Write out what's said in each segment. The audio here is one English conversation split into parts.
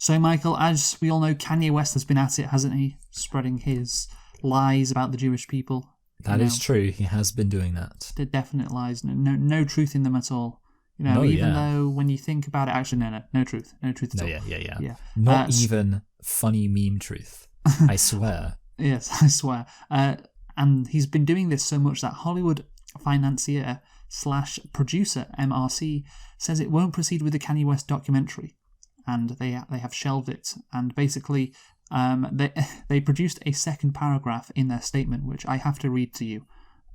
So, Michael, as we all know, Kanye West has been at it, hasn't he? Spreading his lies about the Jewish people. That is true. He has been doing that. The definite lies. No truth in them at all. Even though when you think about it, actually, no truth. No truth at all. Yeah. Not even funny meme truth. I swear. Yes, I swear. And he's been doing this so much that Hollywood financier / producer MRC says it won't proceed with the Kanye West documentary, and they have shelved it. And basically, they produced a second paragraph in their statement, which I have to read to you,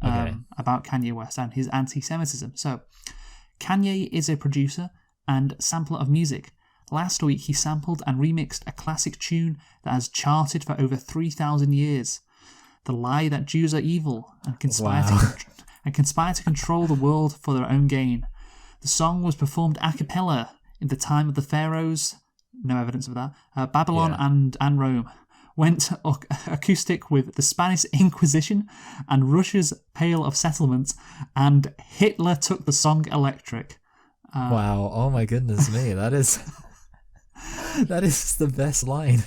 about Kanye West and his anti-Semitism. So, Kanye is a producer and sampler of music. Last week, he sampled and remixed a classic tune that has charted for over 3,000 years. The lie that Jews are evil and conspire to control the world for their own gain. The song was performed a cappella in the time of the pharaohs. No evidence of that. Babylon and Rome. Went acoustic with the Spanish Inquisition and Russia's Pale of Settlement, and Hitler took the song electric. Wow! Oh my goodness me! That is the best line.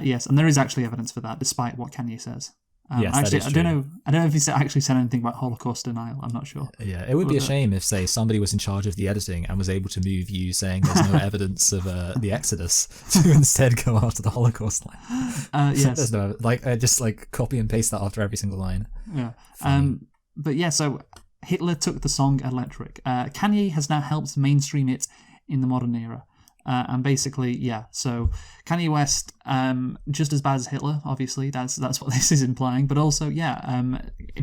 Yes, and there is actually evidence for that, despite what Kanye says. Yes, actually, that is true. I don't know if he actually said anything about Holocaust denial. I'm not sure. Yeah, it would be a shame if, say, somebody was in charge of the editing and was able to move you saying there's no evidence of the Exodus to instead go after the Holocaust line. Yes, there's no just copy and paste that after every single line. Yeah. But yeah, so Hitler took the song electric. Kanye has now helped mainstream it in the modern era. And basically, so Kanye West, just as bad as Hitler, obviously, that's what this is implying. But also,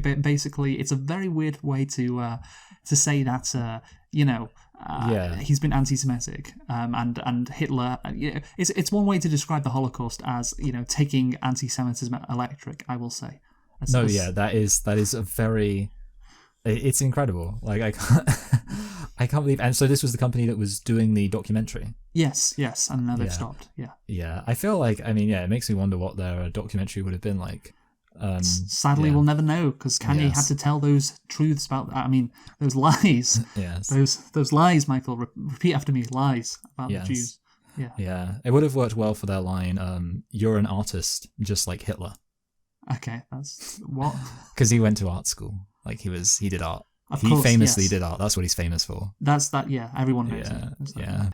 basically, it's a very weird way to say that, he's been anti-Semitic, and Hitler. It's one way to describe the Holocaust as, taking anti-Semitism electric, I will say. That is a very. It's incredible. I can't believe. And so this was the company that was doing the documentary. Yes, and now they've stopped. Yeah. I feel like, it makes me wonder what their documentary would have been like. Sadly, we'll never know, because Kanye had to tell those truths about. Those lies. Yes. Those lies, Michael. Repeat after me. Lies about the Jews. Yeah. Yeah. It would have worked well for their line. You're an artist, just like Hitler. Okay, that's what? Because he went to art school. He did art. He famously did art. That's what he's famous for. That's that. Yeah, everyone knows it. Yeah.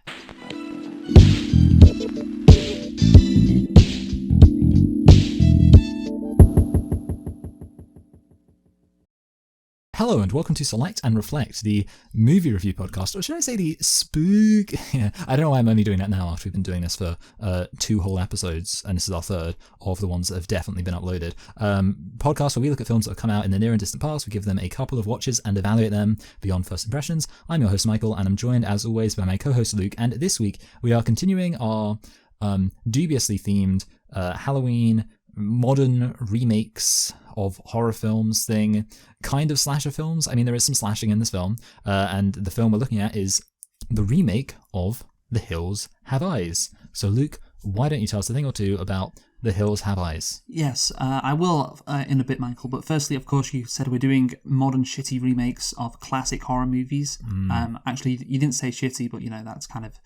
Hello and welcome to Select and Reflect, the movie review podcast, or should I say the spook... I don't know why I'm only doing that now after we've been doing this for 2 whole episodes, and this is our 3rd of the ones that have definitely been uploaded. Podcast where we look at films that have come out in the near and distant past, we give them a couple of watches and evaluate them beyond first impressions. I'm your host Michael, and I'm joined as always by my co-host Luke, and this week we are continuing our dubiously themed Halloween modern remakes of horror films thing, kind of slasher films. There is some slashing in this film, and the film we're looking at is the remake of The Hills Have Eyes. So Luke, why don't you tell us a thing or two about The Hills Have Eyes? Yes, I will in a bit, Michael, but firstly, of course, you said we're doing modern shitty remakes of classic horror movies. Actually, you didn't say shitty, but that's kind of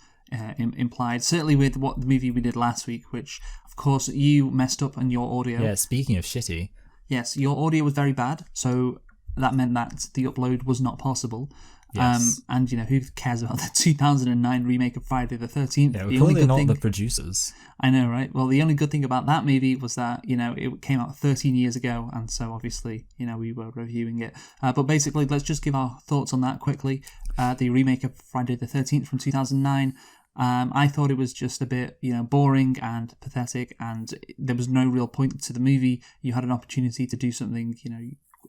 implied, certainly with what the movie we did last week, which of course you messed up on your audio. Yeah, speaking of shitty. Yes, your audio was very bad, so that meant that the upload was not possible. Yes. And who cares about the 2009 remake of Friday the 13th? Yeah, we're clearly not the producers. I know, right? Well, the only good thing about that movie was that, it came out 13 years ago, and so obviously, we were reviewing it. But basically, let's just give our thoughts on that quickly. The remake of Friday the 13th from 2009. I thought it was just a bit, boring and pathetic, and there was no real point to the movie. You had an opportunity to do something,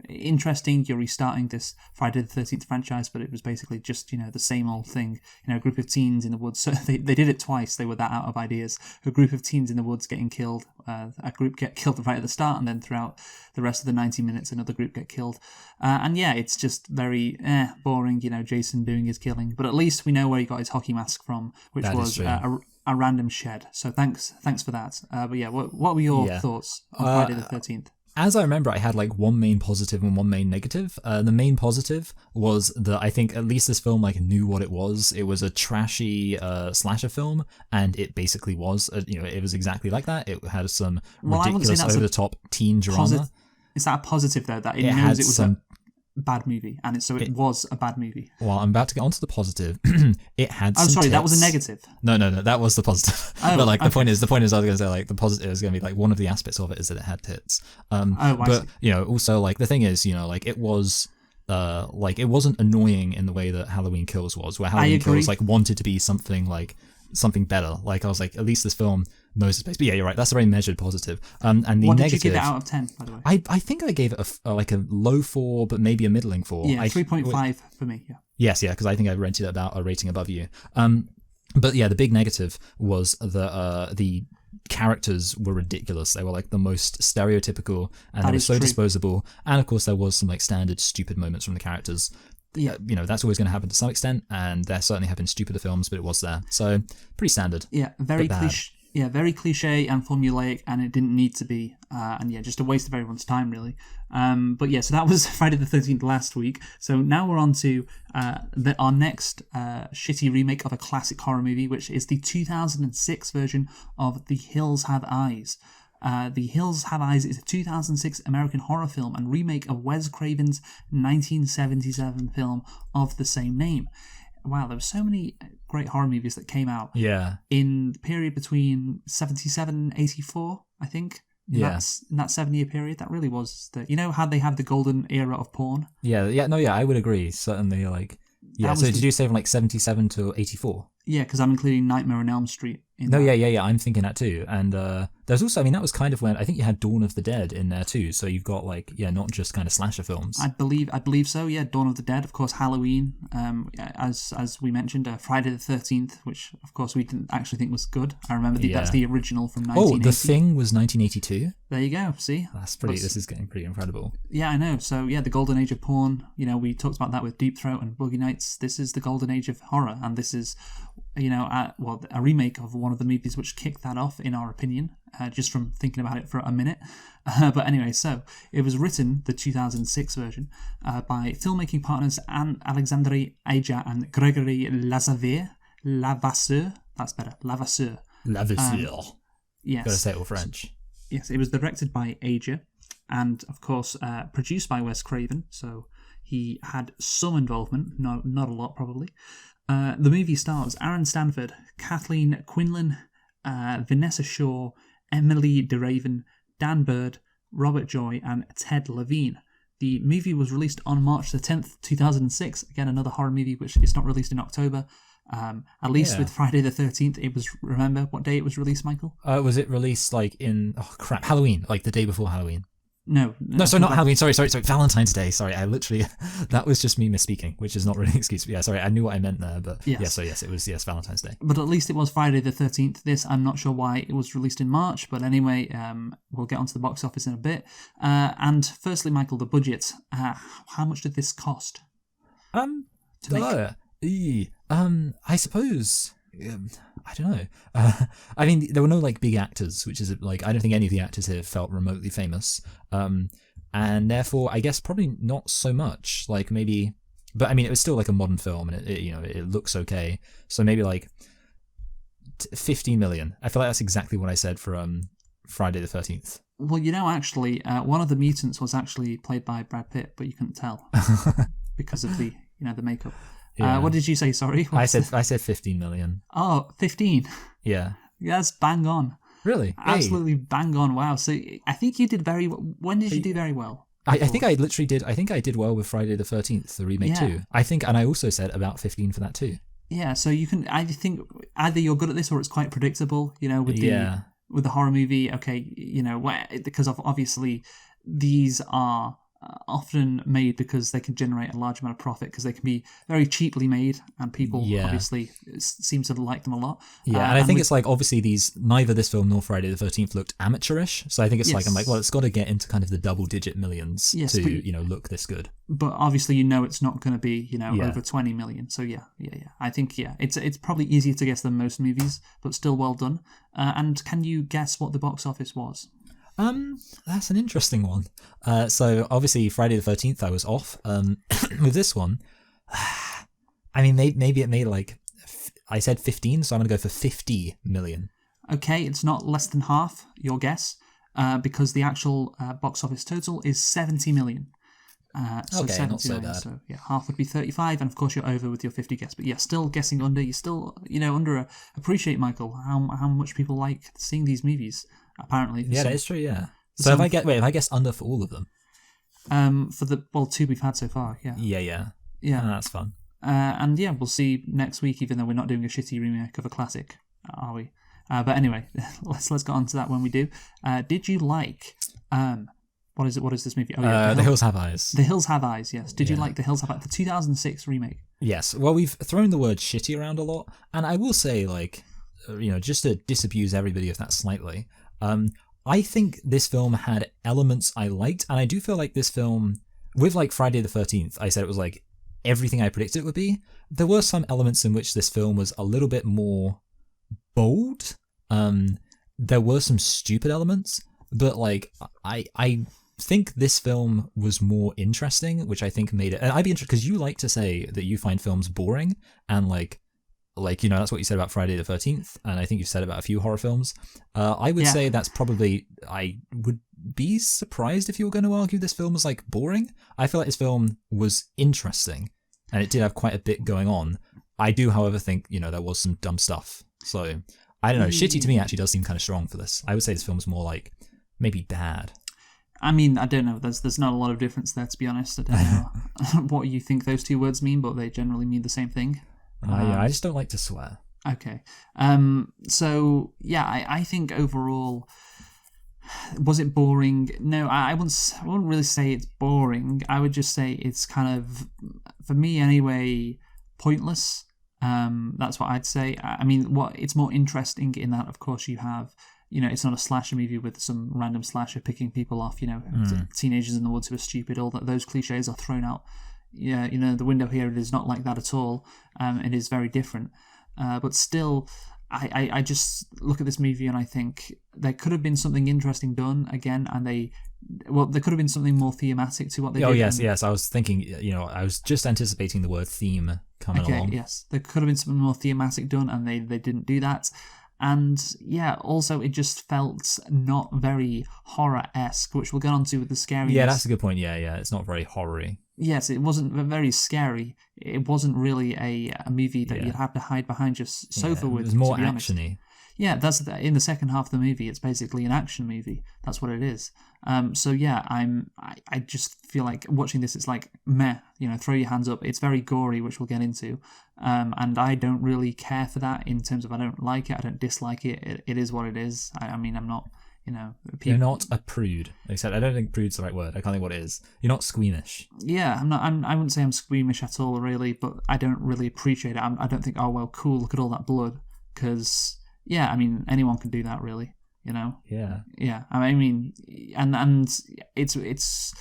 interesting. You're restarting this Friday the 13th franchise, but it was basically just, the same old thing. A group of teens in the woods. So they did it twice. They were that out of ideas. A group of teens in the woods getting killed. A group get killed right at the start, and then throughout the rest of the 90 minutes, another group get killed. It's just very boring, Jason doing his killing. But at least we know where he got his hockey mask from, which was a random shed. So thanks for that. But yeah, what were your thoughts on Friday the 13th? as I remember, I had like one main positive and one main negative. The main positive was that I think at least this film like knew what it was. It was a trashy slasher film, and it basically was. It was exactly like that. It had some ridiculous, over-the-top teen drama. Is that a positive though? That it knows it was a bad movie, and it was a bad movie. Well, I'm about to get onto the positive. It had. Oh, some sorry, tits. that was a negative. No, that was the positive. Oh, but like okay. the point is, I was going to say like the positive is going to be like one of the aspects of it is that it had tits. But also like the thing is, like it was. Like it wasn't annoying in the way that Halloween Kills was, where Halloween Kills like wanted to be something better. Like I was like, at least this film knows its space. But yeah, you're right. That's a very measured positive. And the what negative, did you give it out of 10, by the way? I think I gave it a low 4, but maybe a middling 4. Yeah, 3.5 for me. Yeah. Yes, yeah, because I think I rented it about a rating above you. But yeah, the big negative was the characters were ridiculous. They were like the most stereotypical, and they were so disposable. And of course, there was some like standard stupid moments from the characters. Yeah, that's always going to happen to some extent, and there certainly have been stupider films, but it was there. So pretty standard. Yeah, very cliche. Yeah, very cliche and formulaic, and it didn't need to be. And yeah, just a waste of everyone's time, really. But yeah, so that was Friday the 13th last week. So now we're on to our next shitty remake of a classic horror movie, which is the 2006 version of The Hills Have Eyes. The Hills Have Eyes is a 2006 American horror film and remake of Wes Craven's 1977 film of the same name. Wow, there were so many great horror movies that came out in the period between 77 and 84, I think. In that 7-year period. That really was how they had the golden era of porn? I would agree. Certainly, so did you say from 77 to 84? Yeah, because I'm including Nightmare on Elm Street. I'm thinking that too. And there's also, that was kind of when, I think you had Dawn of the Dead in there too. So you've got not just kind of slasher films. I believe so, yeah. Dawn of the Dead, of course, Halloween, as we mentioned, Friday the 13th, which of course we didn't actually think was good. I remember that's the original from 1980. Oh, The Thing was 1982? There you go, see? This is getting pretty incredible. Yeah, I know. So yeah, the golden age of porn, we talked about that with Deep Throat and Boogie Nights. This is the golden age of horror, and this is a remake of one of the movies which kicked that off, in our opinion, just from thinking about it for a minute. But anyway, so it was written, the 2006 version, by filmmaking partners Alexandre Aja and Gregory Lavasseur. That's better, Lavasseur. Yes. Gotta say it all French. Yes, it was directed by Aja and, of course, produced by Wes Craven, so he had some involvement, not a lot probably. The movie stars Aaron Stanford, Kathleen Quinlan, Vanessa Shaw, Emily DeRaven, Dan Bird, Robert Joy, and Ted Levine. The movie was released on March the 10th, 2006. Again, another horror movie which is not released in October. At least with Friday the 13th, it was, remember what day it was released, Michael? Was it released Halloween, the day before Halloween? No, sorry, not Halloween. Sorry. Valentine's Day. Sorry, I literally that was just me misspeaking, which is not really an excuse. But yeah, sorry, I knew what I meant there, but yes. It was Valentine's Day. But at least it was Friday the 13th. This, I'm not sure why it was released in March, but anyway, we'll get onto the box office in a bit. And firstly, Michael, the budget. How much did this cost? I suppose. I don't know. There were no big actors, which is I don't think any of the actors here felt remotely famous, and therefore I guess probably not so much. Maybe, but it was still a modern film, and it looks okay. So maybe 15 million. I feel like that's exactly what I said for Friday the 13th. Well, actually, one of the mutants was actually played by Brad Pitt, but you couldn't tell because of the the makeup. Yeah. What did you say? Sorry, I said 15 million. Oh, 15. Yeah. That's bang on. Really? Absolutely bang on. Wow. So I think you did very well. When did you do very well? I think I literally did. I think I did well with Friday the 13th, the remake too. I think, and I also said about 15 for that too. Yeah. So you can. I think either you're good at this or it's quite predictable. With the horror movie. Okay. Because obviously these are often made because they can generate a large amount of profit because they can be very cheaply made and people obviously seem to like them a lot. Yeah, and I think it's obviously neither this film nor Friday the 13th looked amateurish, so I think it's it's got to get into kind of the double-digit millions to look this good. But obviously it's not going to be over 20 million. So yeah. I think it's probably easier to guess than most movies, but still well done. And can you guess what the box office was? That's an interesting one. So obviously Friday the 13th I was off. With this one, I mean, maybe it made like, I said 15, so I'm going to go for 50 million. Okay, it's not less than half your guess, because the actual box office total is 70 million. So Okay, 70 not so million, bad. so yeah, half would be 35, and of course you're over with your 50 guess. But yeah, still guessing under. You're still, under. Appreciate, Michael, how much people like seeing these movies. Apparently, Yeah, that is true. Yeah. So if I guess under for all of them. For the two we've had so far, yeah, Yeah. yeah, Oh, that's fun. and yeah, we'll see next week. Even though we're not doing a shitty remake of a classic, are we? But anyway, let's get on to that when we do. Did you like what is it? What is this movie? Oh yeah, The Hills Have Eyes. The Hills Have Eyes. Yes. Did you Yeah. like The Hills Have Eyes? The 2006 remake. Yes. Well, we've thrown the word shitty around a lot, and I will say, like, just to disabuse everybody of that slightly, I think this film had elements I liked, and I do feel like this film, with like Friday the 13th, I said it was like everything I predicted it would be. There were some elements in which this film was a little bit more bold. There were some stupid elements, but like I think this film was more interesting, which I think made it. And I'd be interested because you like to say that you find films boring, and like that's what you said about Friday the 13th, and I think you've said about a few horror films. I would say that's probably. I would be surprised if you were going to argue this film was like boring. I feel like this film was interesting, and it did have quite a bit going on. I do, however, think there was some dumb stuff. So I don't know. Shitty to me actually does seem kind of strong for this. I would say this film's more like maybe bad. I mean, I don't know. There's not a lot of difference there, to be honest. I don't know what you think those two words mean, but they generally mean the same thing. Yeah, I just don't like to swear. Okay. So yeah, I think overall, was it boring? No, I wouldn't really say it's boring. I would just say it's kind of, for me anyway, pointless. That's what I'd say. I mean, it's more interesting in that, of course, you have, it's not a slasher movie with some random slasher picking people off, teenagers in the woods who are stupid. All those cliches are thrown out. Yeah, the window here, it is not like that at all. It is very different. But still, I just look at this movie and I think there could have been something interesting done again, and there could have been something more thematic to what they did. Oh, yes. I was thinking, I was just anticipating the word theme coming along. Yes. There could have been something more thematic done, and they didn't do that. And yeah, also it just felt not very horror-esque, which we'll get on to with the scariness. Yeah, that's a good point. Yeah. It's not very horror-y. Yes, it wasn't very scary. It wasn't really a movie that you'd have to hide behind your sofa with. It was more action-y. Yeah, that's in the second half of the movie. It's basically an action movie. That's what it is. So yeah, I just feel like watching this. It's like meh. Throw your hands up. It's very gory, which we'll get into. And I don't really care for that in terms of I don't like it. I don't dislike it. It is what it is. I mean, I'm not. You're not a prude. Except I don't think prude's the right word. I can't think what it is. You're not squeamish. Yeah, I'm not. I wouldn't say I'm squeamish at all, really. But I don't really appreciate it. I don't think. Oh well, cool. Look at all that blood. Because yeah, I mean, anyone can do that, really. Yeah. Yeah. I mean, and it's.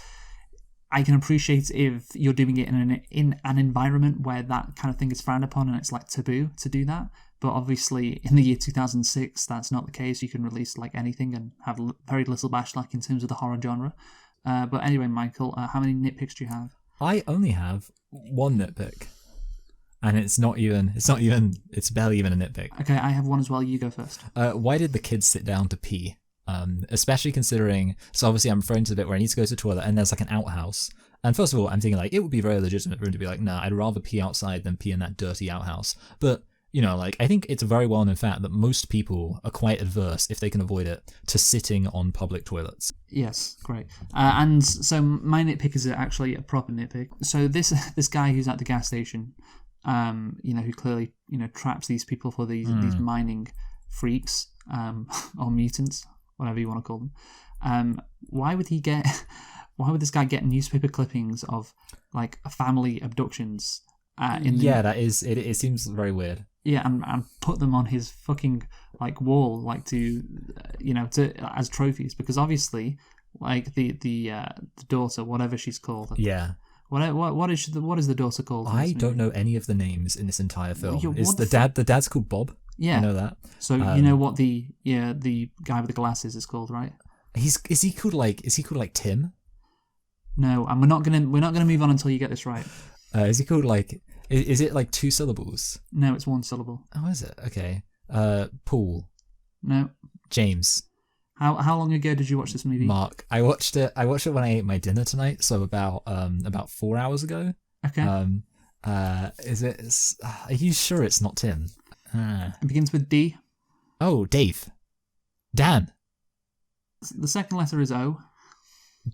I can appreciate if you're doing it in an environment where that kind of thing is frowned upon and it's like taboo to do that. But obviously, in the year 2006, that's not the case. You can release like anything and have very little backlash in terms of the horror genre. But anyway, Michael, how many nitpicks do you have? I only have one nitpick, and it's barely even a nitpick. Okay, I have one as well. You go first. Why did the kids sit down to pee? Especially considering, so obviously I'm referring to the bit where I need to go to the toilet and there's like an outhouse. And first of all, I'm thinking like it would be very legitimate for him to be like, nah, I'd rather pee outside than pee in that dirty outhouse. But I think it's a very well-known fact that most people are quite adverse, if they can avoid it, to sitting on public toilets. Yes, great. And so my nitpick is actually a proper nitpick. So this guy who's at the gas station, who clearly, traps these people for these mining freaks, or mutants, whatever you want to call them. Why would this guy get newspaper clippings of like family abductions? It seems very weird. Yeah, and put them on his fucking like wall, like to as trophies, because obviously, like the daughter, whatever she's called. Yeah. What is the daughter called? I don't know any of the names in this entire film. Is the dad's called Bob? Yeah, I know that. So you know what the guy with the glasses is called, right? Is he called like Tim? No, and we're not gonna move on until you get this right. Is he called like? Is it like 2 syllables? No, it's 1 syllable. Oh, is it? Okay. Paul. No. James. How long ago did you watch this movie? Mark. I watched it when I ate my dinner tonight, so about 4 hours ago. Okay. Are you sure it's not Tim? It begins with D. Oh, Dave. Dan. The second letter is O.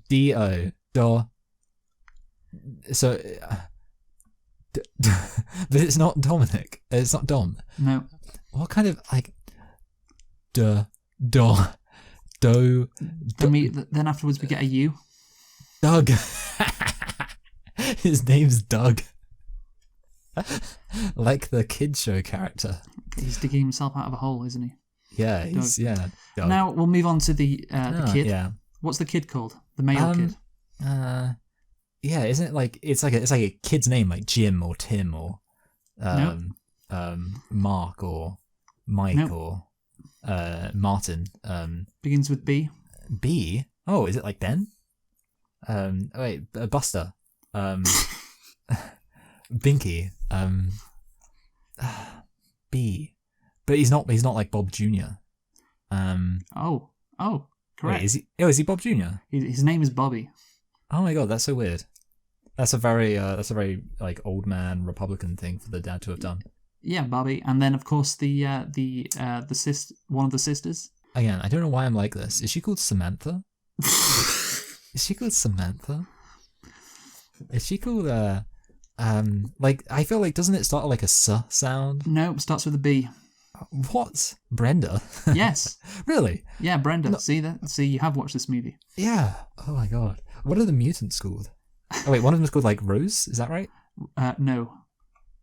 D-O. Do. So, but it's not Dominic. It's not Dom. No. What kind of like do. Then afterwards we get a U. Doug. His name's Doug. Like the kid show character. He's digging himself out of a hole, isn't he? Yeah, Doug. Now we'll move on to the kid. Yeah. What's the kid called? The male kid. Yeah, isn't it like it's like a kid's name like Jim or Tim or Mark or Mike or Martin. Begins with B. B? Oh, is it like Ben? Buster. Binky. B. But he's not like Bob Jr. Oh, correct. Wait, is he Bob Jr.? His name is Bobby. Oh my god, that's so weird. That's a very like old man Republican thing for the dad to have done. Yeah, Bobby, and then of course the one of the sisters. Again, I don't know why I'm like this. Is she called Samantha? Is she called Samantha? Is she called like I feel like doesn't it start like a S sound? No, it starts with a B. What? Brenda? Yes. Really? Yeah, Brenda. No. See that? See, you have watched this movie. Yeah. Oh my god. What are the mutants called? Oh wait, one of them is called like Rose. Is that right? No.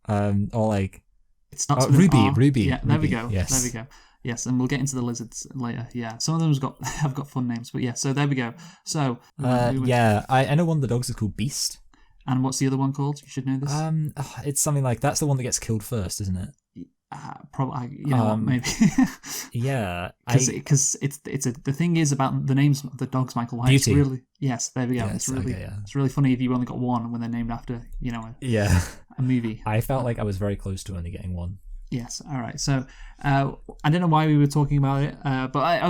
Or like it starts with Ruby. an R. Ruby. Yeah, there we Ruby. go. Yes. There we go. Yes, and we'll get into the lizards later. Yeah, some of them have got fun names, but yeah. So there we go. So yeah, I know one of the dogs is called Beast. And what's the other one called? You should know this. It's something like that's the one that gets killed first, isn't it? Probably, you know what, maybe. Yeah, because the thing is about the names of the dogs, Michael. Why Beauty. It's really yes. There we go. Yes, It's really funny if you only got one when they're named after a movie. I felt like I was very close to only getting one. Yes. All right. So I don't know why we were talking about it, but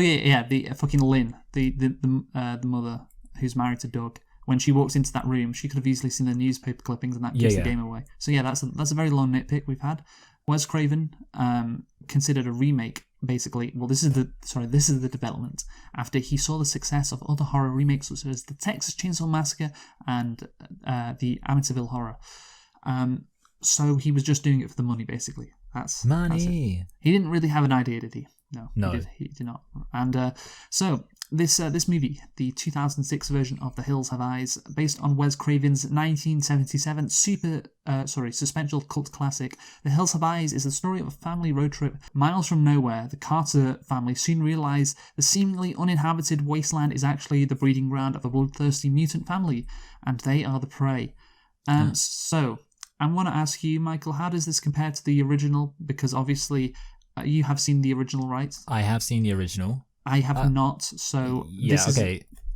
the fucking Lynn, the mother who's married to Doug. When she walks into that room, she could have easily seen the newspaper clippings, and that gives the game away. So yeah, that's a very long nitpick we've had. Wes Craven considered a remake, basically. Well, this is the development after he saw the success of other horror remakes, such as the Texas Chainsaw Massacre and the Amityville Horror. So he was just doing it for the money, basically. That's money. He didn't really have an idea, did he? No. He did not. And so this movie, the 2006 version of The Hills Have Eyes, based on Wes Craven's 1977 suspenseful cult classic, The Hills Have Eyes is the story of a family road trip miles from nowhere. The Carter family soon realize the seemingly uninhabited wasteland is actually the breeding ground of a bloodthirsty mutant family, and they are the prey. So I want to ask you, Michael, how does this compare to the original? Because obviously you have seen the original, right? I have seen the original. I have not, so this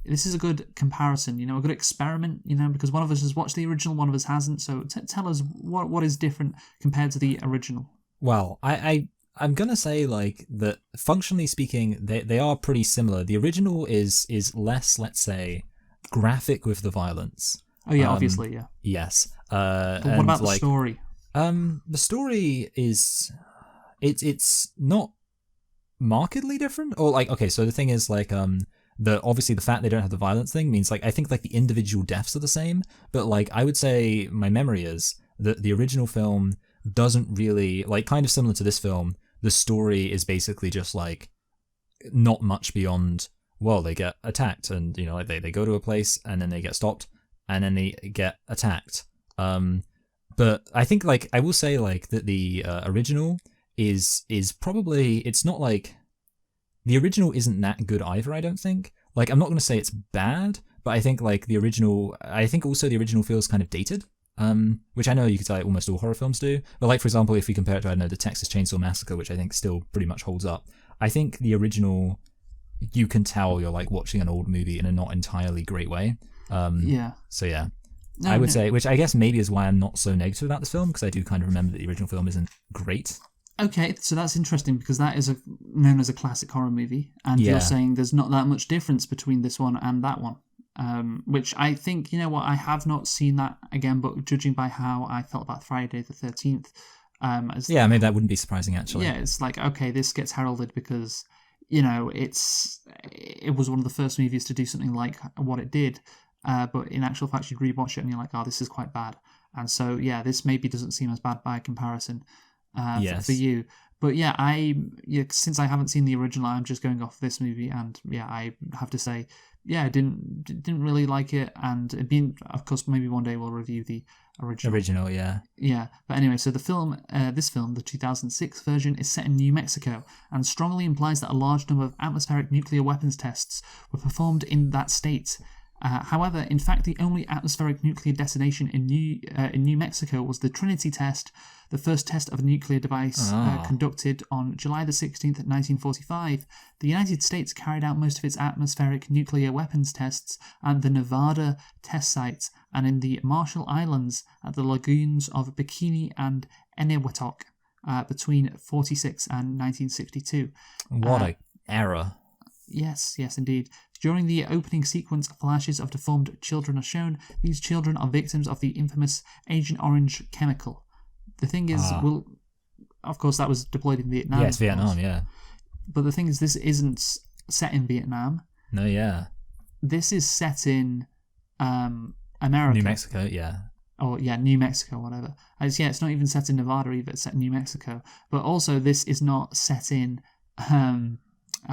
is a good comparison, a good experiment, because one of us has watched the original, one of us hasn't, so tell us what is different compared to the original. Well, I'm going to say like that functionally speaking, they are pretty similar. The original is less, let's say, graphic with the violence. Oh yeah, obviously, yeah. Yes. But what about the story? The story is, it's not markedly different, or like so the thing is like obviously the fact they don't have the violence thing means like I think like the individual deaths are the same, but like I would say my memory is that the original film doesn't really like, kind of similar to this film, the story is basically just like not much beyond, well, they get attacked and like they go to a place and then they get stopped and then they get attacked. But I think like I will say like that the original is probably, it's not like, the original isn't that good either, I don't think. Like, I'm not going to say it's bad, but I think like the original feels kind of dated, which I know you could say almost all horror films do. But like, for example, if we compare it to, I don't know, the Texas Chainsaw Massacre, which I think still pretty much holds up, I think the original you can tell you're like watching an old movie in a not entirely great way. Yeah. So yeah. No, I would say, which I guess maybe is why I'm not so negative about this film, because I do kind of remember that the original film isn't great. Okay, so that's interesting because that is known as a classic horror movie, and Yeah. you're saying there's not that much difference between this one and that one, which I think, you know what, I have not seen that again, but judging by how I felt about Friday the 13th, yeah, maybe that wouldn't be surprising actually. yeah, it's like, okay, this gets heralded because, you know, it was one of the first movies to do something like what it did. But in actual fact, you'd rewatch it and you're like, oh, this is quite bad. And so, yeah, this maybe doesn't seem as bad by comparison Yes. for you. But yeah, since I haven't seen the original, I'm just going off this movie. And yeah, I have to say, yeah, I didn't really like it. And it'd been, of course, maybe one day we'll review the original. Original, yeah. Yeah, but anyway, so this film, the 2006 version, is set in New Mexico and strongly implies that a large number of atmospheric nuclear weapons tests were performed in that state. However, in fact, the only atmospheric nuclear detonation in New Mexico was the Trinity test, the first test of a nuclear device conducted on July the 16th, 1945. The United States carried out most of its atmospheric nuclear weapons tests at the Nevada test sites and in the Marshall Islands at the lagoons of Bikini and Eniwetok between 46 and 1962. What a error. Yes, indeed. During the opening sequence, flashes of deformed children are shown. These children are victims of the infamous Agent Orange chemical. The thing is, of course, that was deployed in Vietnam. Yeah, it's Vietnam, yeah. But the thing is, this isn't set in Vietnam. No, yeah. This is set in America. New Mexico, yeah. Oh, yeah, New Mexico, whatever. It's not even set in Nevada either. It's set in New Mexico. But also, this is not set in...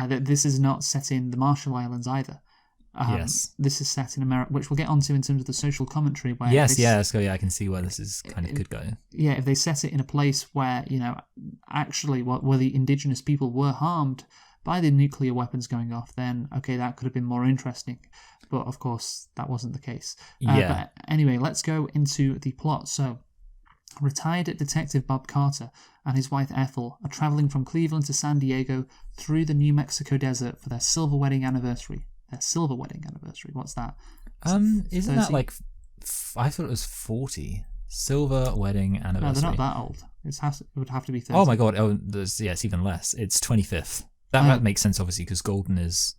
this is not set in the Marshall Islands either. Yes. This is set in America, which we'll get onto in terms of the social commentary. Where So I can see where this is could go. Yeah, if they set it in a place where, you know, actually where the indigenous people were harmed by the nuclear weapons going off, then, okay, that could have been more interesting. But, of course, that wasn't the case. But anyway, let's go into the plot. So, retired detective Bob Carter and his wife Ethel are traveling from Cleveland to San Diego through the New Mexico desert for their silver wedding anniversary. What's that? Isn't 30? that like... I thought it was 40. Silver wedding anniversary. No, they're not that old. It would have to be 30. Oh my god. Oh, it's even less. It's 25th. That makes sense, obviously, because golden is...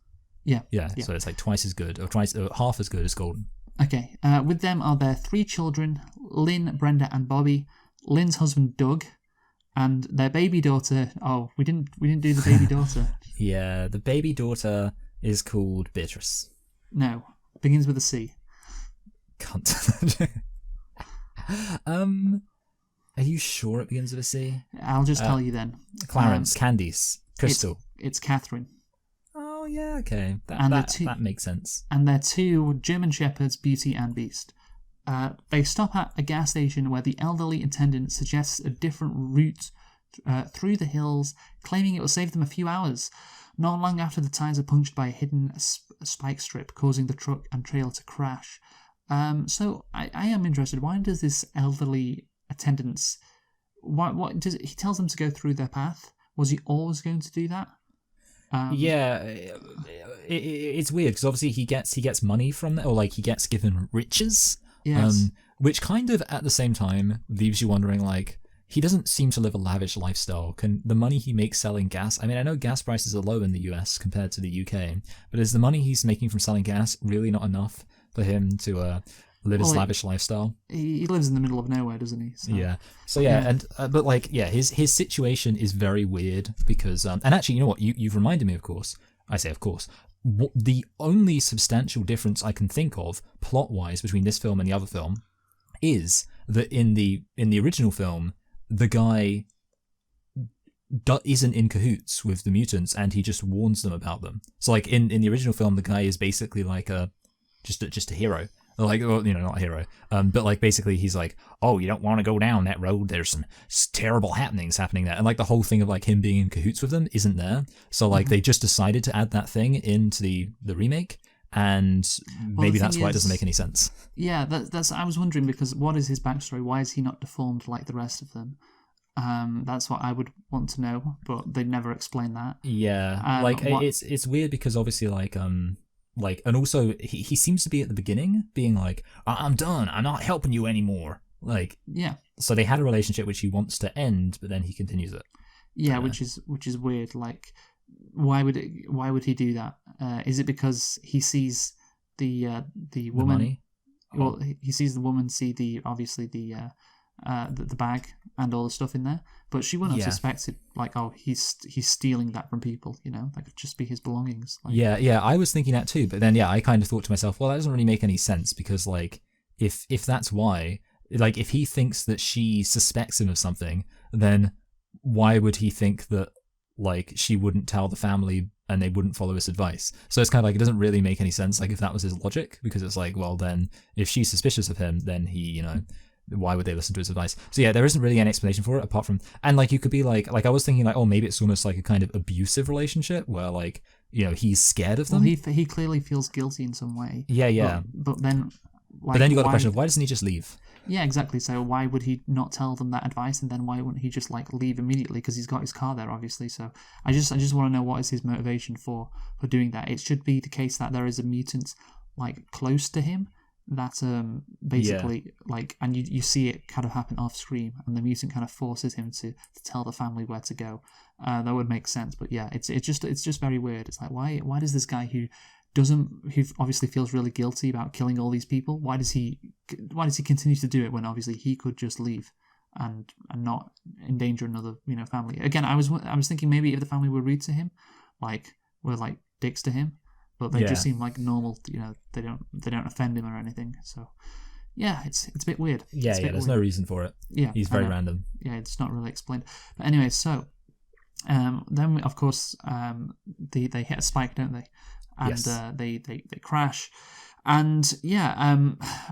Yeah. So it's like twice as good, or half as good as golden. Okay, with them are their 3 children, Lynn, Brenda, and Bobby, Lynn's husband, Doug, and their baby daughter. Oh, we didn't do the baby daughter. Yeah, the baby daughter is called Beatrice. No, begins with a C. Cunt. Are you sure it begins with a C? I'll just tell you then. Clarence, Candice, Crystal. It's Catherine. Oh yeah, okay. That makes sense. And they're 2 German Shepherds, Beauty and Beast. They stop at a gas station where the elderly attendant suggests a different route through the hills, claiming it will save them a few hours. Not long after, the tires are punctured by a hidden spike strip, causing the truck and trailer to crash. So I am interested. Why does this elderly attendant... What does he tells them to go through their path? Was he always going to do that? It's weird because obviously he gets money from that, or like he gets given riches. Yes. Which kind of at the same time leaves you wondering, like, he doesn't seem to live a lavish lifestyle. Can the money he makes selling gas, I mean, I know gas prices are low in the US compared to the UK, but is the money he's making from selling gas really not enough for him to live his lavish lifestyle? He lives in the middle of nowhere, doesn't he? So and but like, his situation is very weird because and actually, you know what, you've reminded me, of course, I say of course, the only substantial difference I can think of plot wise between this film and the other film is that in the original film, the guy isn't in cahoots with the mutants and he just warns them about them. So like in the original film, the guy is basically like just a hero. Like, well, you know, not a hero, but like basically he's like, oh, you don't want to go down that road. There's some terrible happenings happening there, and like the whole thing of like him being in cahoots with them isn't there. So like they just decided to add that thing into the remake, and maybe that's why it doesn't make any sense. Yeah, that's. I was wondering because what is his backstory? Why is he not deformed like the rest of them? That's what I would want to know, but they never explain that. Yeah, it's weird because obviously and also he seems to be at the beginning being like, I'm done, I'm not helping you anymore. Yeah. So they had a relationship which he wants to end, but then he continues it. Yeah, which is weird. Like, why would he do that? Is it because he sees the woman? The money? Well, he sees the woman see the bag and all the stuff in there, but she wouldn't have suspected like, oh, he's stealing that from people. That could just be his belongings. Yeah, I was thinking that too, but then I kind of thought to myself, well, that doesn't really make any sense because if that's why, if he thinks that she suspects him of something, then why would he think that she wouldn't tell the family and they wouldn't follow his advice? So it's kind of it doesn't really make any sense if that was his logic, because it's well, then if she's suspicious of him, then he, why would they listen to his advice? So yeah, there isn't really any explanation for it apart from, and you could be I was thinking oh, maybe it's almost like a kind of abusive relationship where he's scared of them. Well, he clearly feels guilty in some way. Yeah. But then you got the question of why doesn't he just leave? Yeah, exactly. So why would he not tell them that advice, and then why wouldn't he just leave immediately? Because he's got his car there, obviously. So I just want to know what is his motivation for doing that. It should be the case that there is a mutant close to him that basically and you see it kind of happen off screen, and the mutant kind of forces him to tell the family where to go. That would make sense. But yeah, it's just very weird. It's why does this guy who obviously feels really guilty about killing all these people, why does he continue to do it when obviously he could just leave and not endanger another family? Again, I was thinking maybe if the family were rude to him, were dicks to him, but they just seem normal. They don't offend him or anything. So yeah, it's a bit weird. There's no reason for it. Yeah, he's very random. Yeah, it's not really explained. But anyway, so then of course they hit a spike, don't they? And yes. They crash, and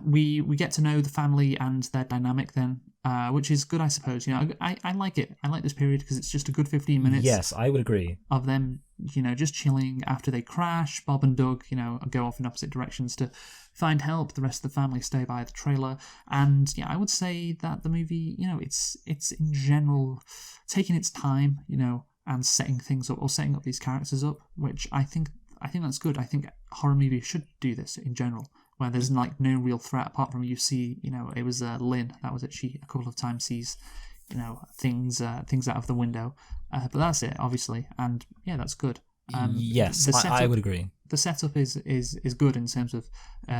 we get to know the family and their dynamic then, which is good, I suppose. I like it. I like this period because it's just a good 15 minutes. Yes, I would agree. Of them, just chilling after they crash. Bob and Doug, go off in opposite directions to find help. The rest of the family stay by the trailer, and I would say that the movie, it's in general taking its time, and setting things up or setting up these characters up, which I think that's good. I think horror movies should do this in general, where there's no real threat apart from you see, it was Lynn, that was it. She a couple of times sees, things out of the window, but that's it, obviously, and yeah, that's good. Yes, I would agree. The setup is good in terms of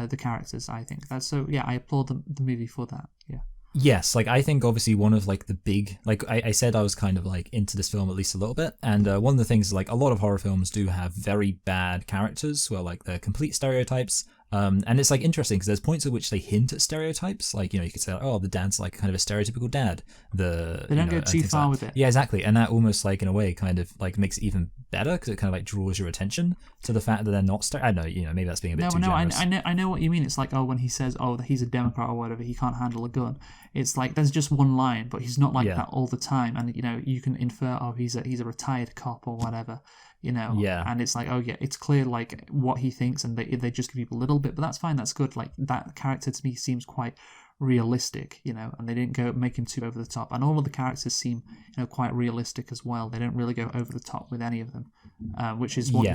the characters. I think that's so. Yeah, I applaud the movie for that. Yeah. Yes, I think obviously one of the big, I said I was kind of into this film at least a little bit, and one of the things is a lot of horror films do have very bad characters where they're complete stereotypes, and it's interesting because there's points at which they hint at stereotypes, you could say oh, the dad's kind of a stereotypical dad. They don't go too far with it. Yeah, exactly, and that almost in a way kind of makes it even better because it kind of draws your attention to the fact that they're not I don't know, maybe that's being a bit too generous. I know what you mean. It's when he says that he's a Democrat or whatever, he can't handle a gun. It's there's just one line, but he's not that all the time, and you can infer he's a retired cop or whatever, and it's it's clear what he thinks, and they just give you a little bit, but that's fine, that's good. That character to me seems quite realistic, and they didn't make him too over the top, and all of the characters seem quite realistic as well. They don't really go over the top with any of them, which is what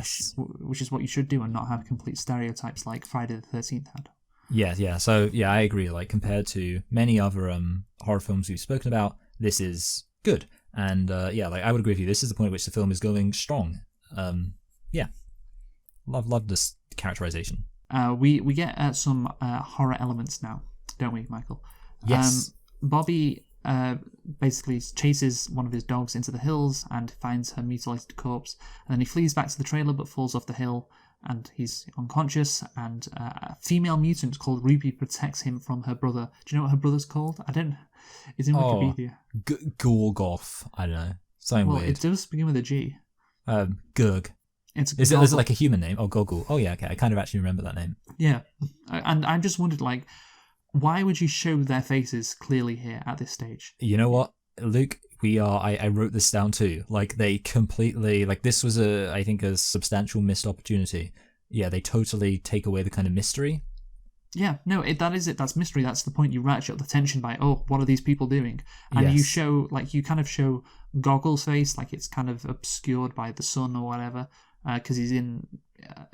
you should do, and not have complete stereotypes like Friday the 13th had. Yeah. So yeah, I agree. Compared to many other horror films we've spoken about, this is good, and I would agree with you. This is the point at which the film is going strong. Love this characterization. We get some horror elements now, don't we, Michael? Yes. Bobby basically chases one of his dogs into the hills and finds her mutilated corpse, and then he flees back to the trailer but falls off the hill and he's unconscious, and a female mutant called Ruby protects him from her brother. Do you know what her brother's called? It's in Wikipedia. Gorgoth. I don't know. Something weird. It does begin with a G. Gurg. Is it like a human name? Oh, Gogol. Oh yeah, okay. I kind of actually remember that name. Yeah. And I just wondered, why would you show their faces clearly here at this stage? You know what, Luke? I wrote this down too. They completely, this was I think a substantial missed opportunity. Yeah, they totally take away the kind of mystery Yeah, no, that is it. That's mystery. That's the point. You ratchet up the tension by, oh, what are these people doing? And Yes. you show, like, you kind of show Goggle's face, like it's kind of obscured by the sun or whatever, because he's in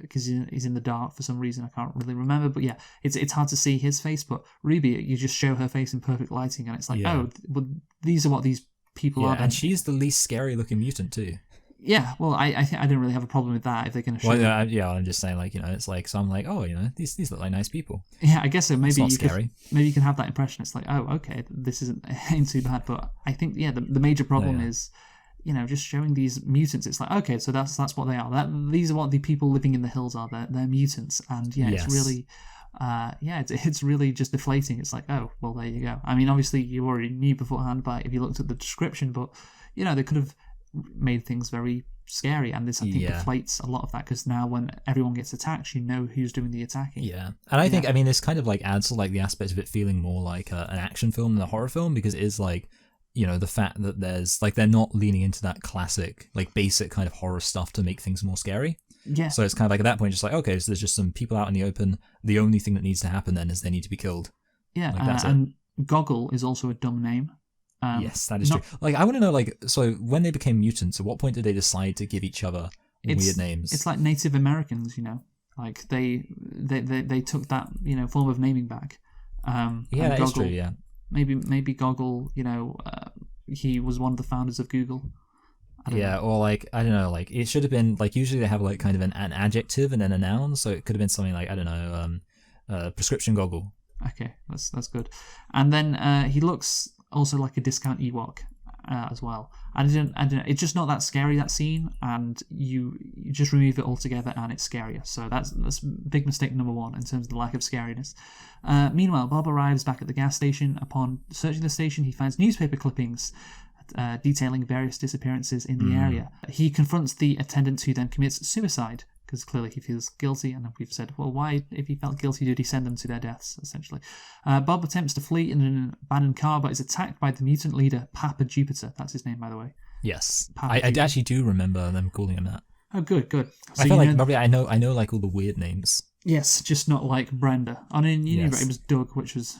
the dark for some reason. I can't really remember, but yeah, it's hard to see his face. But Ruby, you just show her face in perfect lighting, and it's like, oh, well, these are what these people are. And she's the least scary looking mutant too. Yeah, well, I didn't really have a problem with that if they're going to show. Well, yeah, I'm just saying, like, it's like, so I'm like, oh, these look like nice people. Yeah, I guess so. Maybe it's not scary. Maybe you can have that impression. It's like, oh, okay, this ain't too bad. But I think, the major problem is, just showing these mutants. It's like, okay, so that's what they are. These are what the people living in the hills are. They're mutants, and it's really. It's really just deflating. It's like, oh, well, there you go. I mean, obviously, you already knew beforehand, but if you looked at the description, but they could have made things very scary, and this I think deflates a lot of that, because now when everyone gets attacked, you know who's doing the attacking. Yeah, and I think this kind of like adds to like the aspect of it feeling more like an action film than a horror film, because it is like the fact that there's like they're not leaning into that classic like basic kind of horror stuff to make things more scary. Yeah. So it's kind of like at that point, just like, okay, so there's just some people out in the open. The only thing that needs to happen then is they need to be killed. Yeah, like, that's and Goggle is also a dumb name. Yes, that is true. Like, I want to know, like, so when they became mutants, at what point did they decide to give each other weird names? It's like Native Americans, like they took that form of naming back. Yeah, that is true. Yeah, maybe Goggle, he was one of the founders of Google. Or like, I don't know, like it should have been like, usually they have like kind of an adjective and then a noun, so it could have been something like, I don't know, prescription goggle. Okay, that's good. And then he looks also like a discount Ewok as well. I don't know. It's just not that scary, that scene, and you just remove it altogether and it's scarier. So that's big mistake number one in terms of the lack of scariness. Meanwhile, Bob arrives back at the gas station. Upon searching the station, he finds newspaper clippings detailing various disappearances in the area. He confronts the attendant, who then commits suicide, because clearly he feels guilty, and we've said, well, why, if he felt guilty, did he send them to their deaths, essentially? Bob attempts to flee in an abandoned car, but is attacked by the mutant leader, Papa Jupiter. That's his name, by the way. Yes. I actually do remember them calling him that. Oh, good. So I feel like probably I know like all the weird names. Yes, just not like Brenda. I mean, you knew it was Doug, which was...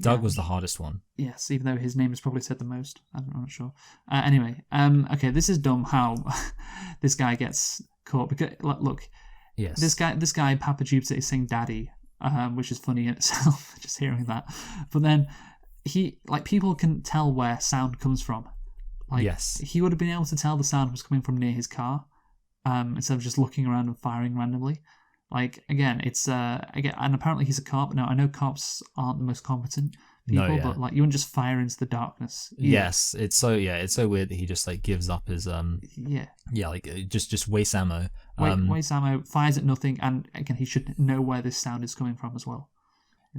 Doug was the hardest one. Yes, even though his name is probably said the most. I'm not sure. Anyway, okay, this is dumb how this guy gets caught. Because, look, yes, this guy, Papa Jupiter, is saying daddy, which is funny in itself, just hearing that. But then people can tell where sound comes from. Like, yes. He would have been able to tell the sound was coming from near his car, instead of just looking around and firing randomly. Like, again, and apparently he's a cop. Now, I know cops aren't the most competent people, but like, you wouldn't just fire into the darkness. Yes, it's so weird that he just like gives up his just waste ammo. Waste ammo, fires at nothing, and again, he should know where this sound is coming from as well.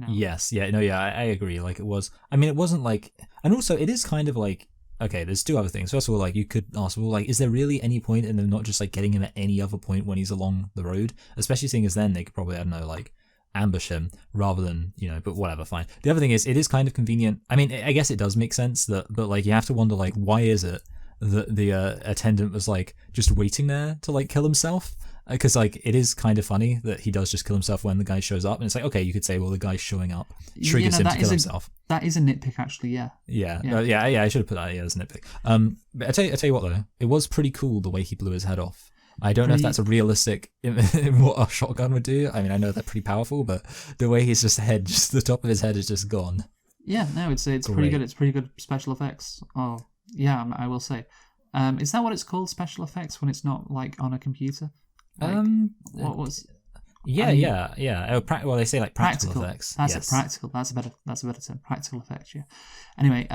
Yes, I agree. Like, it wasn't like, and also it is kind of like, okay, there's two other things. First of all, like, you could ask, well, like, is there really any point in them not just like getting him at any other point when he's along the road? Especially seeing as then they could probably, I don't know, like, ambush him rather than, but whatever, fine. The other thing is, it is kind of convenient. I mean, I guess it does make sense but like, you have to wonder, like, why is it that the attendant was like just waiting there to like kill himself? Because like, it is kind of funny that he does just kill himself when the guy shows up, and it's like, okay, you could say, well, the guy showing up triggers him to kill himself. That is a nitpick, actually. Yeah. I should have put that as a nitpick. But I tell you what though, it was pretty cool the way he blew his head off. I don't know if that's a realistic in what a shotgun would do. I mean, I know they're pretty powerful, but the way he's just the top of his head is just gone. Yeah, no, it's pretty good. It's pretty good special effects. Oh, yeah, I will say. Is that what it's called, special effects, when it's not like on a computer? Like, what was? Yeah. Well, they say like practical effects. That's it. Practical. That's a better term. Practical effects. Yeah. Anyway,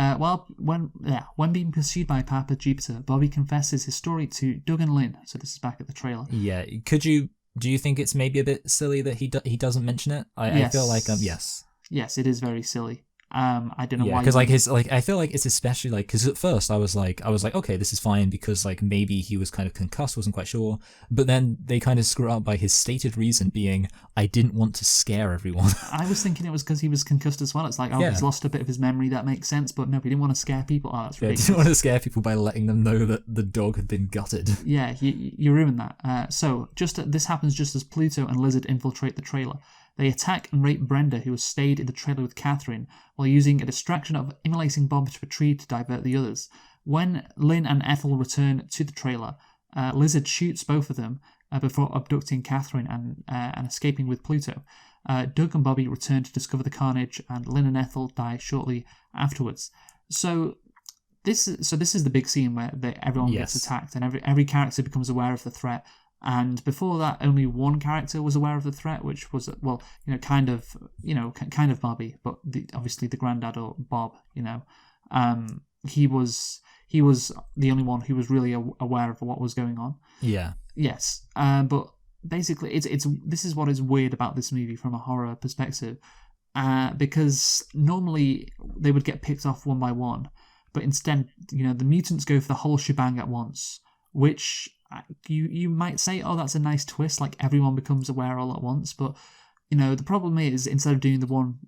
when being pursued by Papa Jupiter, Bobby confesses his story to Doug and Lynn. So this is back at the trailer. Yeah. Do you think it's maybe a bit silly that he doesn't mention it? I feel like yes. Yes, it is very silly. I don't know why. Because I feel like it's especially like, because at first I was like, okay, this is fine because like maybe he was kind of concussed, wasn't quite sure, but then they kind of screw up by his stated reason being, I didn't want to scare everyone. I was thinking it was because he was concussed as well. It's like, he's lost a bit of his memory. That makes sense, but no, he didn't want to scare people. Oh, that's ridiculous. He didn't want to scare people by letting them know that the dog had been gutted. Yeah, you ruined that. So this happens just as Pluto and Lizard infiltrate the trailer. They attack and rape Brenda, who has stayed in the trailer with Catherine, while using a distraction of immolating Bob to a tree to divert the others. When Lynn and Ethel return to the trailer, Lizard shoots both of them before abducting Catherine and escaping with Pluto. Doug and Bobby return to discover the carnage, and Lynn and Ethel die shortly afterwards. So this is the big scene where everyone gets attacked, and every character becomes aware of the threat. And before that, only one character was aware of the threat, which was kind of Bobby, but obviously the granddad, or Bob. He was the only one who was really aware of what was going on. Yeah. Yes. But basically, this is what is weird about this movie from a horror perspective, because normally they would get picked off one by one, but instead, the mutants go for the whole shebang at once, which you might say, oh, that's a nice twist, like everyone becomes aware all at once, but the problem is, instead of doing the one,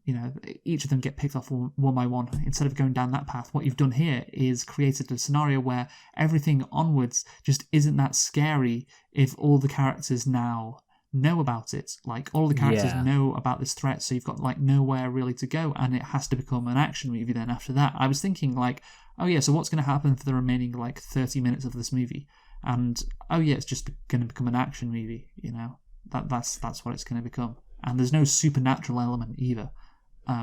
each of them get picked off one by one, instead of going down that path, what you've done here is created a scenario where everything onwards just isn't that scary if all the characters now know about it. Like, all the characters know about this threat, so you've got, like, nowhere really to go, and it has to become an action movie then after that. I was thinking, like, oh yeah, so what's going to happen for the remaining, like, 30 minutes of this movie? And, oh yeah, it's just going to become an action movie, That's what it's going to become. And there's no supernatural element either.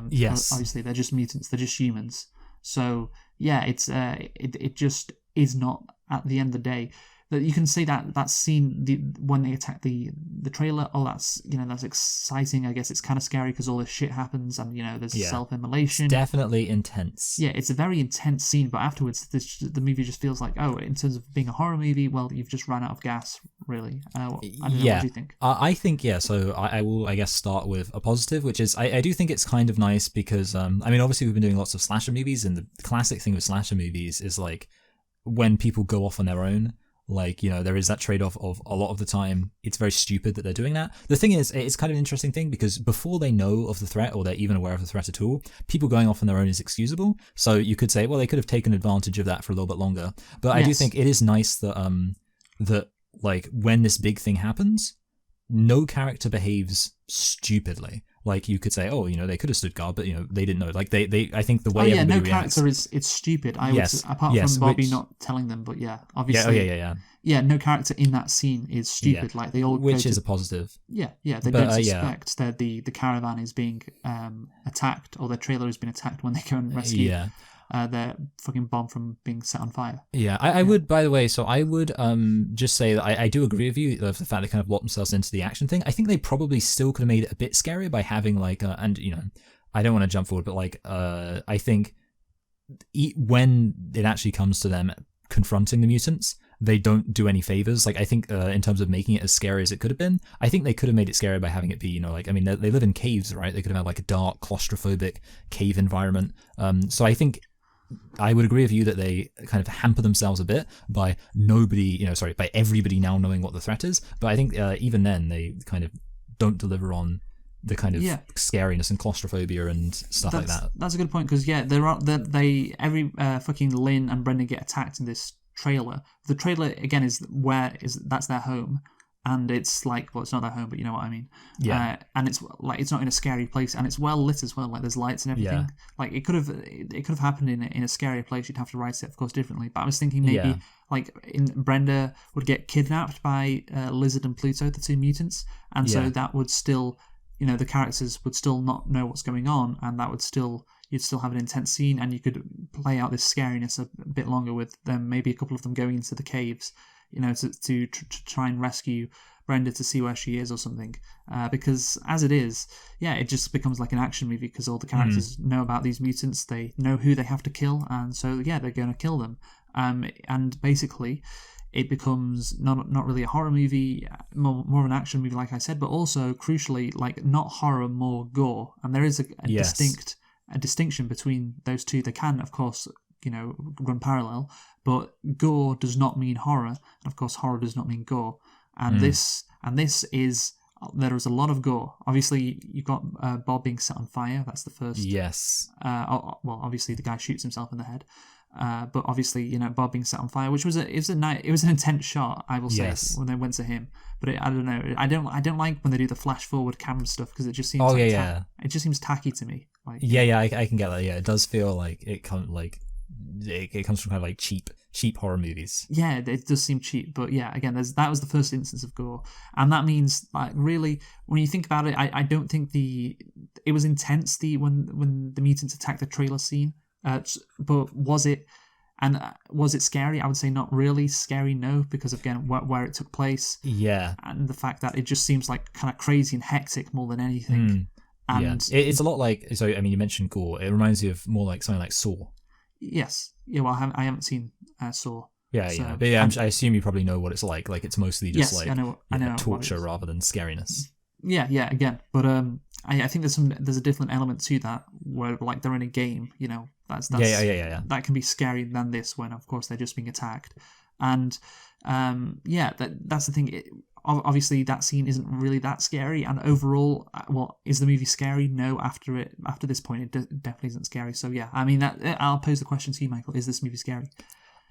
Yes. Obviously, they're just mutants. They're just humans. So yeah, it just is not, at the end of the day, that you can see that scene when they attack the trailer. Oh, that's exciting. I guess it's kind of scary because all this shit happens, and there's self-immolation. It's definitely intense. Yeah, it's a very intense scene, but afterwards the movie just feels like, oh, in terms of being a horror movie, well, you've just run out of gas, really. I don't know, what do you think? I think, so I will, I guess, start with a positive, which is I do think it's kind of nice because, obviously we've been doing lots of slasher movies, and the classic thing with slasher movies is, like, when people go off on their own, like, there is that trade-off of a lot of the time it's very stupid that they're doing that. The thing is, it's kind of an interesting thing because before they know of the threat or they're even aware of the threat at all, people going off on their own is excusable. So you could say, well, they could have taken advantage of that for a little bit longer. But I do think it is nice that like, when this big thing happens, no character behaves stupidly. Like, you could say, oh, they could have stood guard, but they didn't know. Like, they I think the way everybody reacts, character is stupid. Apart from Bobby not telling them, but obviously, no character in that scene is stupid. Yeah. Like, they all, which is a positive. They don't suspect that the caravan is being attacked, or their trailer has been attacked when they go and rescue their fucking bomb from being set on fire. I would, by the way, I would just say that I do agree with you of the fact they kind of locked themselves into the action thing. I think they probably still could have made it a bit scarier by having, like, I don't want to jump forward, but, like, I think when it actually comes to them confronting the mutants, they don't do any favors. Like, I think in terms of making it as scary as it could have been, I think they could have made it scarier by having it be, they live in caves, right? They could have had, like, a dark, claustrophobic cave environment. So I think I would agree with you that they kind of hamper themselves a bit by by everybody now knowing what the threat is. But I think even then they kind of don't deliver on the kind of scariness and claustrophobia and stuff like that. That's a good point, because every fucking Lynn and Brendan get attacked in this trailer. The trailer again that's their home. And it's like, well, it's not their home, but you know what I mean. Yeah. And it's like, it's not in a scary place, and it's well lit as well. Like, there's lights and everything. Yeah. Like, it could have happened in a scary place. You'd have to write it, of course, differently. But I was thinking maybe like Brenda would get kidnapped by Lizard and Pluto, the two mutants, and so that would still, the characters would still not know what's going on, and that would still, you'd still have an intense scene, and you could play out this scariness a bit longer with them. Maybe a couple of them going into the caves, to try and rescue Brenda to see where she is or something. Because as it is, it just becomes like an action movie because all the characters know about these mutants. They know who they have to kill, and so they're going to kill them. And basically, it becomes not really a horror movie, more of an action movie, like I said, but also crucially, like, not horror, more gore. And there is a distinction between those two. They can, of course, run parallel, but gore does not mean horror, and of course horror does not mean gore. And this is, there is a lot of gore. Obviously, you've got Bob being set on fire. That's the first. Yes. Well, obviously the guy shoots himself in the head. But obviously, Bob being set on fire, which was it was an intense shot, I will say, Yes. when they went to him. But I don't know, I don't like when they do the flash forward camera stuff because it just seems it just seems tacky to me. Like I can get that. Yeah, it does feel like it comes from kind of like cheap horror movies. Yeah, it does seem cheap, but yeah, again, that was the first instance of gore, and that means like really, when you think about it, I don't think it was intense when the mutants attacked the trailer scene, but was it scary? I would say not really scary, no, because again, where it took place, and the fact that it just seems like kind of crazy and hectic more than anything. And it's a lot like, so I mean, you mentioned gore. It reminds you of more like something like Saw. Yes. Yeah, well, I haven't seen Saw. Yeah, so, yeah. But yeah, I assume you probably know what it's like. Like, it's mostly just I know torture rather than scariness. Yeah, again. But I think there's a different element to that where, like, they're in a game, that's that can be scarier than this when, of course, they're just being attacked. And, that's the thing. Obviously, that scene isn't really that scary, and overall, is the movie scary? No, after this point, it definitely isn't scary. So yeah, I mean, I'll pose the question to you, Michael: is this movie scary?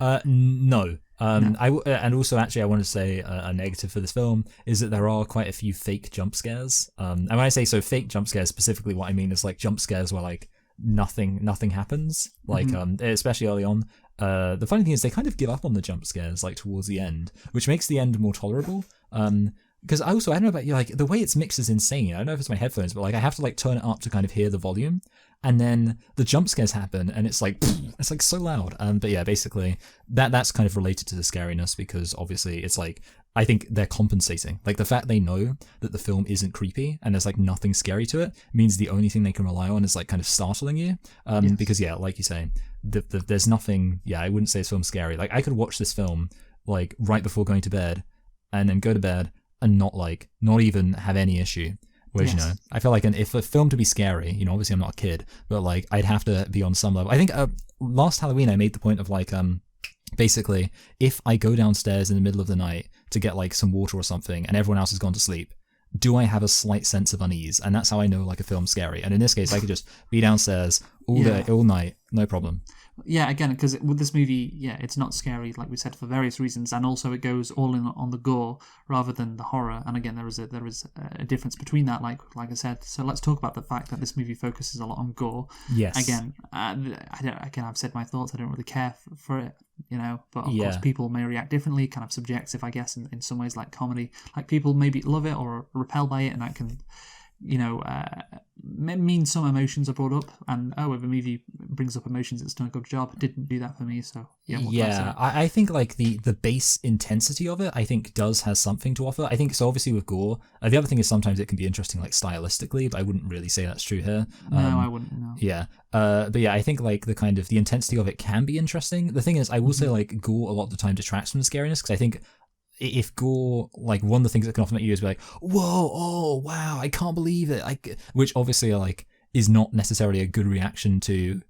No. No. And also, actually, I want to say a negative for this film is that there are quite a few fake jump scares. And when I say fake jump scares, specifically, what I mean is like jump scares where like nothing happens, like especially early on. The funny thing is they kind of give up on the jump scares like towards the end, which makes the end more tolerable. Because I don't know about you, like the way it's mixed is insane. I don't know if it's my headphones, but like I have to like turn it up to kind of hear the volume, and then the jump scares happen, and it's like so loud. But yeah, basically that's kind of related to the scariness because obviously it's like I think they're compensating. Like the fact they know that the film isn't creepy and there's like nothing scary to it means the only thing they can rely on is like kind of startling you. Because yeah, like you say, there's nothing. Yeah, I wouldn't say this film's scary. Like I could watch this film like right before going to bed, and then go to bed and not even have any issue. Whereas, I feel like if a film to be scary, obviously I'm not a kid, but like I'd have to be on some level. I think last Halloween I made the point of like, basically, if I go downstairs in the middle of the night to get like some water or something and everyone else has gone to sleep, do I have a slight sense of unease? And that's how I know like a film's scary. And in this case, I could just be downstairs all day, all night, no problem. Yeah, again, because with this movie, it's not scary, like we said, for various reasons, and also it goes all in on the gore rather than the horror. And again, there is a difference between that, like I said. So let's talk about the fact that this movie focuses a lot on gore. Yes. Again, I've said my thoughts. I don't really care for it, But of course, people may react differently. Kind of subjective, I guess, in some ways, like comedy. Like people maybe love it or repel by it, and that can, mean some emotions are brought up, and if a movie brings up emotions, it's done a good job. It didn't do that for me, so I think like the base intensity of it, I think does has something to offer. I think so. Obviously with gore, the other thing is sometimes it can be interesting like stylistically, but I wouldn't really say that's true here. No, I wouldn't. No. Yeah, but yeah, I think like the intensity of it can be interesting. The thing is, I will say like gore a lot of the time detracts from the scariness because I think if gore, like one of the things that can often make you is be like, whoa, oh wow, I can't believe it, which obviously like is not necessarily a good reaction to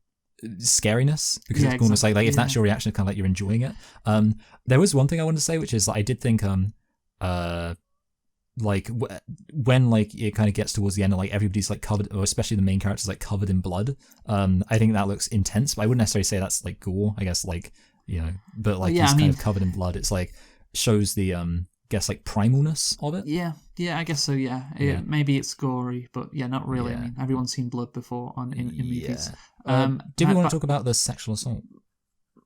scariness because it's almost like if that's your reaction, it's kind of like you're enjoying it. There was one thing I wanted to say, which is that I did think like when like it kind of gets towards the end and like everybody's like covered, or especially the main characters like covered in blood, I think that looks intense, but I wouldn't necessarily say that's like gore, I guess, like but like he's kind of covered in blood. It's like shows the guess like primalness of it. Yeah, I guess so. Maybe it's gory, but not really. I mean, everyone's seen blood before in movies. Did we want to talk about the sexual assault?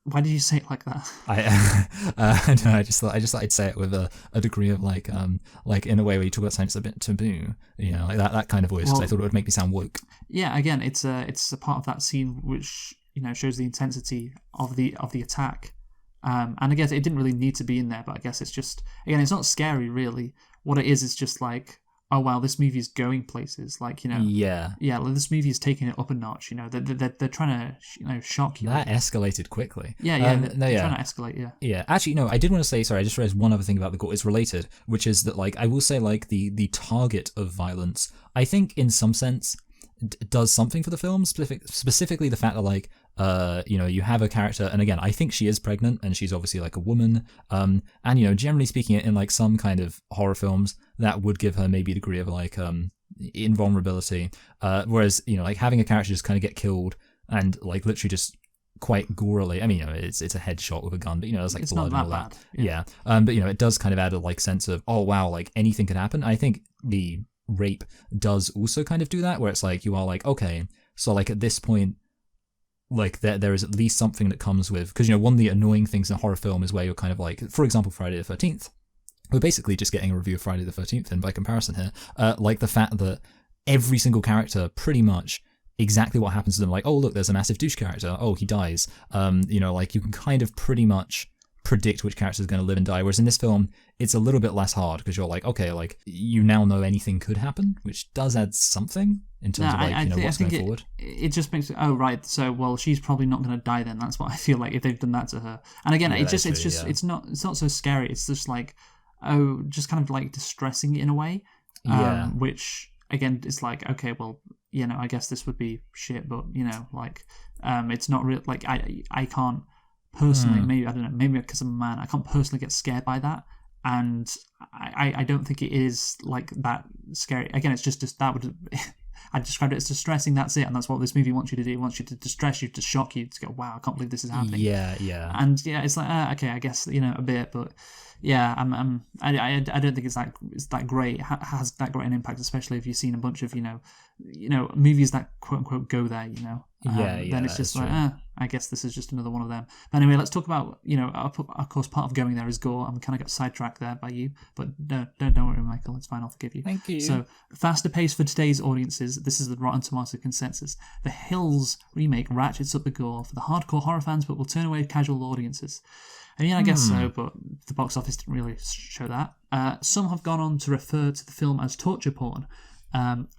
Why did you say it like that? I just thought I'd say it with a degree of like in a way where you talk about something that's a bit taboo, like that kind of voice, because I thought it would make me sound woke. Yeah, again, it's a part of that scene which shows the intensity of the attack. And I guess it didn't really need to be in there, but I guess it's just, again, it's not scary really. What it is just like, oh wow, this movie is going places. Like, like this movie is taking it up a notch. They're trying to shock you. That escalated quickly. They're trying to escalate. Yeah. Actually, no, I did want to say, sorry, I just realized one other thing about the gore is related, which is that like I will say like the target of violence, I think in some sense does something for the film, specifically the fact that like you have a character, and again I think she is pregnant and she's obviously like a woman, and generally speaking in like some kind of horror films that would give her maybe a degree of like invulnerability, whereas like having a character just kind of get killed and like literally just quite gorily. I mean, it's a headshot with a gun, but there's like It's blood not and all that that. bad. Yeah. But it does kind of add a like sense of, oh wow, like anything could happen. I think the rape does also kind of do that, where it's like you are like, okay, so like at this point, like there is at least something that comes with, because one of the annoying things in a horror film is where you're kind of like, for example, Friday the 13th. We're basically just getting a review of Friday the 13th, and by comparison here, like the fact that every single character pretty much exactly what happens to them, like, oh look, there's a massive douche character, oh he dies, like you can kind of pretty much predict which character is going to live and die, whereas in this film it's a little bit less hard, because you're like, okay, like you now know anything could happen, which does add something in terms of like what's going forward. It just makes so well she's probably not going to die then. That's what I feel like if they've done that to her. And again, it's not so scary. It's just like just kind of like distressing in a way. Which again, it's like, okay, well, I guess this would be shit, but like it's not real. Like I can't personally, maybe I don't know, maybe because I'm a man, I can't personally get scared by that. And I don't think it is like that scary. Again, it's just that would I described it as distressing. That's it, and that's what this movie wants you to do. It wants you to distress you, to shock you, to go, wow, I can't believe this is happening. Yeah. And it's like, okay, I guess a bit, but yeah, I don't think it's that great. It has that great an impact, especially if you've seen a bunch of movies that quote unquote go there. Then it's just like, I guess this is just another one of them. But anyway, let's talk about of course, part of going there is gore. I'm kind of got sidetracked there by you, but don't worry, Michael. It's fine. I'll forgive you. Thank you. So, faster pace for today's audiences. This is the Rotten Tomatoes consensus. The Hills remake ratchets up the gore for the hardcore horror fans, but will turn away casual audiences. I mean, I guess so, but the box office didn't really show that. Some have gone on to refer to the film as torture porn.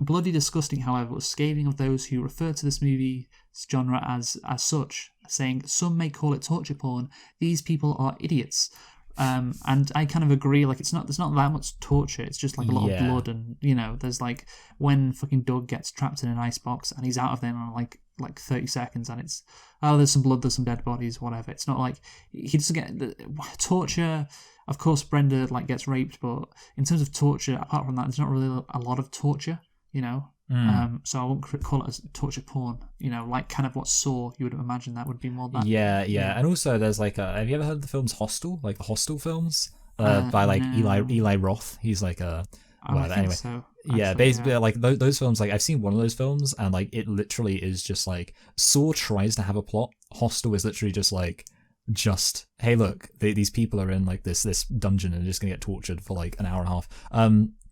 Bloody Disgusting, however, was scathing of those who refer to this movie's genre as such, saying, some may call it torture porn. These people are idiots. And I kind of agree, like there's not that much torture, it's just like a lot of blood, and there's like when fucking Doug gets trapped in an icebox and he's out of there in like 30 seconds, and it's there's some blood, there's some dead bodies, whatever. It's not like he doesn't get the torture. Of course Brenda like gets raped, but in terms of torture, apart from that, there's not really a lot of torture, so I won't call it as torture porn, like kind of what Saw, you would imagine that would be more that. Yeah. And also there's like have you ever heard of the films Hostel, like the Hostel films, by like no. Eli Roth? He's like anyway. So. Yeah, basically, like those films, like I've seen one of those films, and like it literally is just like Saw tries to have a plot. Hostel is literally just hey, look, these people are in like this dungeon and they're just gonna get tortured for like an hour and a half.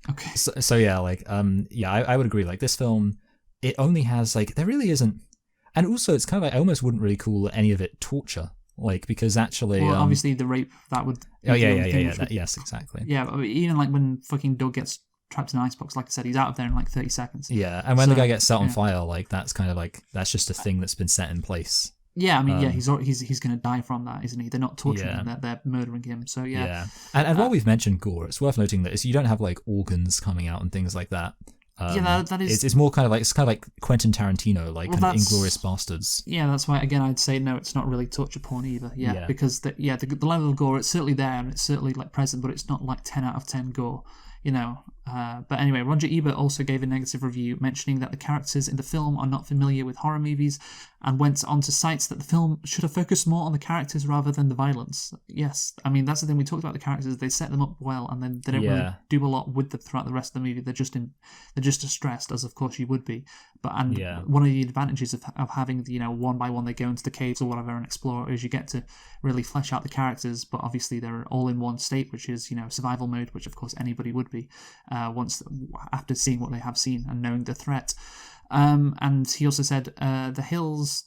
Okay. So yeah, like I would agree. Like this film, it only has like there really isn't, and also it's kind of like I almost wouldn't really call any of it torture, like because actually, obviously the rape that would. Oh yeah. Yes, exactly. Yeah, but even like when fucking Doug gets trapped in an icebox, like I said, he's out of there in like 30 seconds. Yeah, and when the guy gets set on fire, like that's kind of like that's just a thing that's been set in place. Yeah, I mean, he's going to die from that, isn't he? They're not torturing him; they're murdering him. So yeah. And while we've mentioned gore, it's worth noting that you don't have like organs coming out and things like that. That is. It's more kind of like Quentin Tarantino, like kind of Inglourious Bastards. Yeah, that's why. Again, I'd say no, it's not really torture porn either. Yeah. Because the level of gore, it's certainly there and it's certainly like present, but it's not like 10 out of 10 gore. But anyway, Roger Ebert also gave a negative review, mentioning that the characters in the film are not familiar with horror movies, and went on to cite that the film should have focused more on the characters rather than the violence. Yes, I mean that's the thing, we talked about the characters, they set them up well, and then they don't really do a lot with them throughout the rest of the movie. They're just distressed, as of course you would be. But one of the advantages of having one by one they go into the caves or whatever and explore is you get to really flesh out the characters. But obviously they're all in one state, which is survival mode, which of course anybody would be after seeing what they have seen and knowing the threat. And he also said The Hills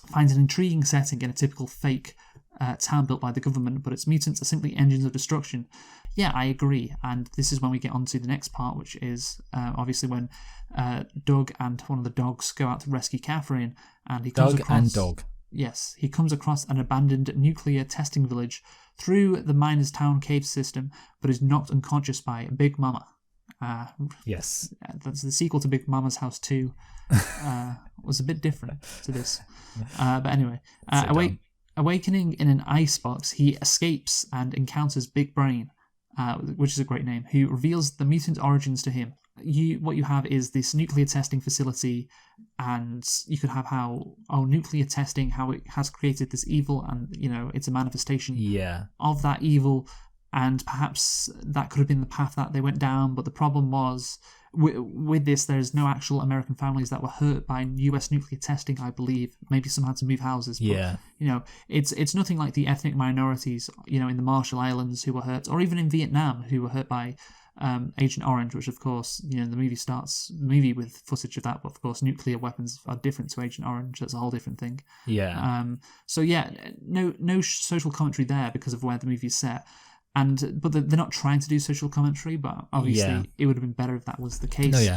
finds an intriguing setting in a typical fake town built by the government, but its mutants are simply engines of destruction. Yeah, I agree. And this is when we get on to the next part, which is obviously when Doug and one of the dogs go out to rescue Catherine, and he comes across... Dog. Yes, he comes across an abandoned nuclear testing village through the Miners Town cave system, but is knocked unconscious by Big Mama. Yes. That's the sequel to Big Mama's House 2. Was a bit different to this. But anyway, awakening in an icebox, he escapes and encounters Big Brain, which is a great name, who reveals the mutant origins to him. What you have is this nuclear testing facility, and you could have nuclear testing, how it has created this evil, and it's a manifestation of that evil, and perhaps that could have been the path that they went down. But the problem was with this, there's no actual American families that were hurt by US nuclear testing, I believe. Maybe some had to move houses. But, it's nothing like the ethnic minorities, in the Marshall Islands who were hurt, or even in Vietnam who were hurt by Agent Orange, which of course, the movie starts the movie with footage of that, but of course nuclear weapons are different to Agent Orange. That's a whole different thing. No social commentary there because of where the movie is set. But they're not trying to do social commentary, but obviously it would have been better if that was the case.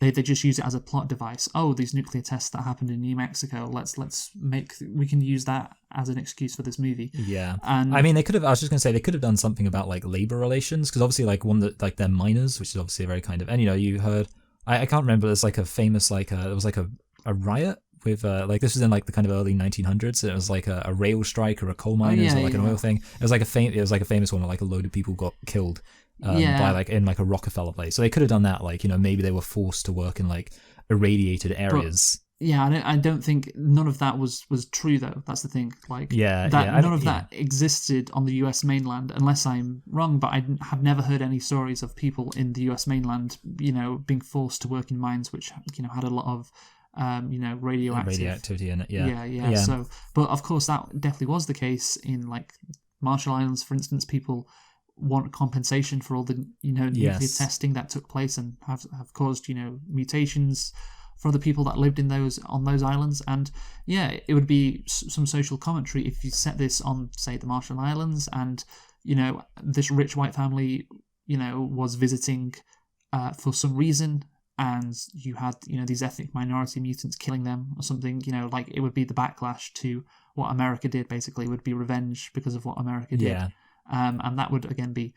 They just use it as a plot device. Oh, these nuclear tests that happened in New Mexico. We can use that as an excuse for this movie. Yeah, and I mean, they could have. I was just gonna say they could have done something about like labor relations, because obviously they're miners, which is obviously a very kind of, and you heard. I can't remember. There's like a famous there was like a riot with this was in like the kind of early 1900s. And it was like a rail strike or a coal miners or like an oil thing. It was like a famous one where like a load of people got killed. By like in like a Rockefeller place. So they could have done that, maybe they were forced to work in like irradiated areas. But, I don't think none of that was true though. That's the thing. None of that existed on the US mainland, unless I'm wrong, but I have never heard any stories of people in the US mainland, being forced to work in mines which, had a lot of radioactivity in it. So, but of course that definitely was the case in like Marshall Islands, for instance. People want compensation for all the nuclear testing that took place and have caused mutations for the people that lived on those islands. And it would be some social commentary if you set this on, say, the Marshall Islands, and this rich white family was visiting for some reason, and you had these ethnic minority mutants killing them or something. It would be the backlash to what America did. Basically, it would be revenge because of what America did. And that would again be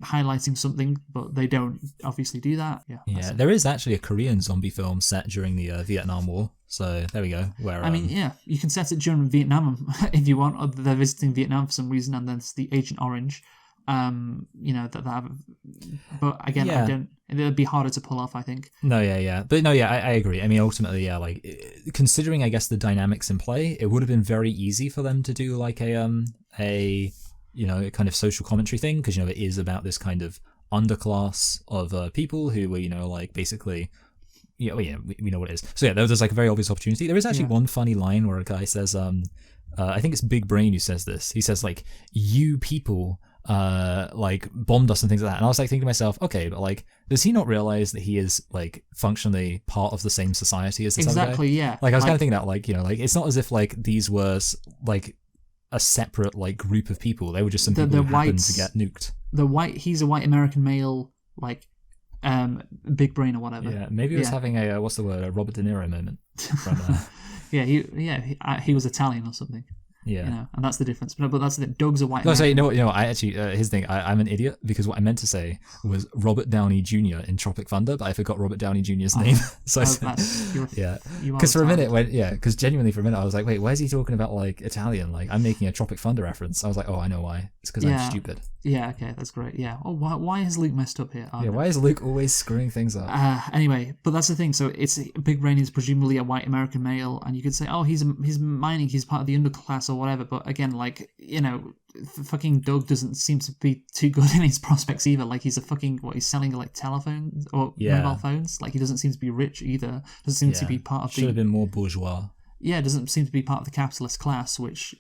highlighting something, but they don't obviously do that. There is actually a Korean zombie film set during the Vietnam War, so there we go. Where you can set it during Vietnam if you want, or they're visiting Vietnam for some reason, and then it's the Agent Orange. But again, I don't. It'd be harder to pull off, I think. I agree. I mean, ultimately, considering I guess the dynamics in play, it would have been very easy for them to do like a kind of social commentary thing, because it is about this kind of underclass of people who were basically we know what it is. So there's like a very obvious opportunity. There is actually one funny line where a guy says I think it's Big Brain who says this. He says like, "You people bombed us" and things like that. And I was like thinking to myself, okay, but does he not realize that he is functionally part of the same society as this other guy? I was kind of thinking that it's not as if these were a separate group of people. They were just some people who happened to get nuked. He's a white American male, Big Brain or whatever. Yeah, maybe he was having a a Robert De Niro moment. From, he was Italian or something. And that's the difference. But that's the Doug's a white. No, say I actually his thing. I'm an idiot, because what I meant to say was Robert Downey Jr. in Tropic Thunder, but I forgot Robert Downey Jr.'s name. Because for a minute, because genuinely for a minute I was like, wait, why is he talking about Italian? I'm making a Tropic Thunder reference. I was like, oh, I know why. It's because I'm stupid. Yeah, okay, that's great. Yeah. Oh, why has Luke messed up here? Why is Luke always screwing things up? Anyway, but that's the thing. So it's Big Brain is presumably a white American male, and you could say, oh, he's mining, he's part of the underclass or whatever. But again, fucking Doug doesn't seem to be too good in his prospects either. He's he's selling telephones or mobile phones. He doesn't seem to be rich either. Doesn't seem to be part of Should have been more bourgeois. Yeah, doesn't seem to be part of the capitalist class, which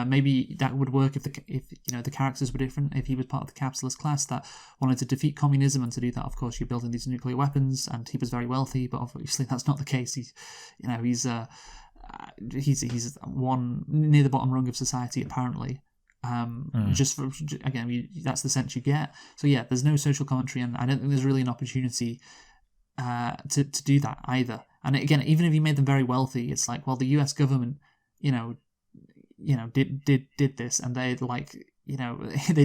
maybe that would work if the characters were different. If he was part of the capitalist class that wanted to defeat communism, and to do that, of course, you're building these nuclear weapons, and he was very wealthy. But obviously, that's not the case. He's one near the bottom rung of society, apparently. Just for, again, that's the sense you get. So there's no social commentary, and I don't think there's really an opportunity to do that either. And again, even if you made them very wealthy, it's the U.S. government, did this, and they they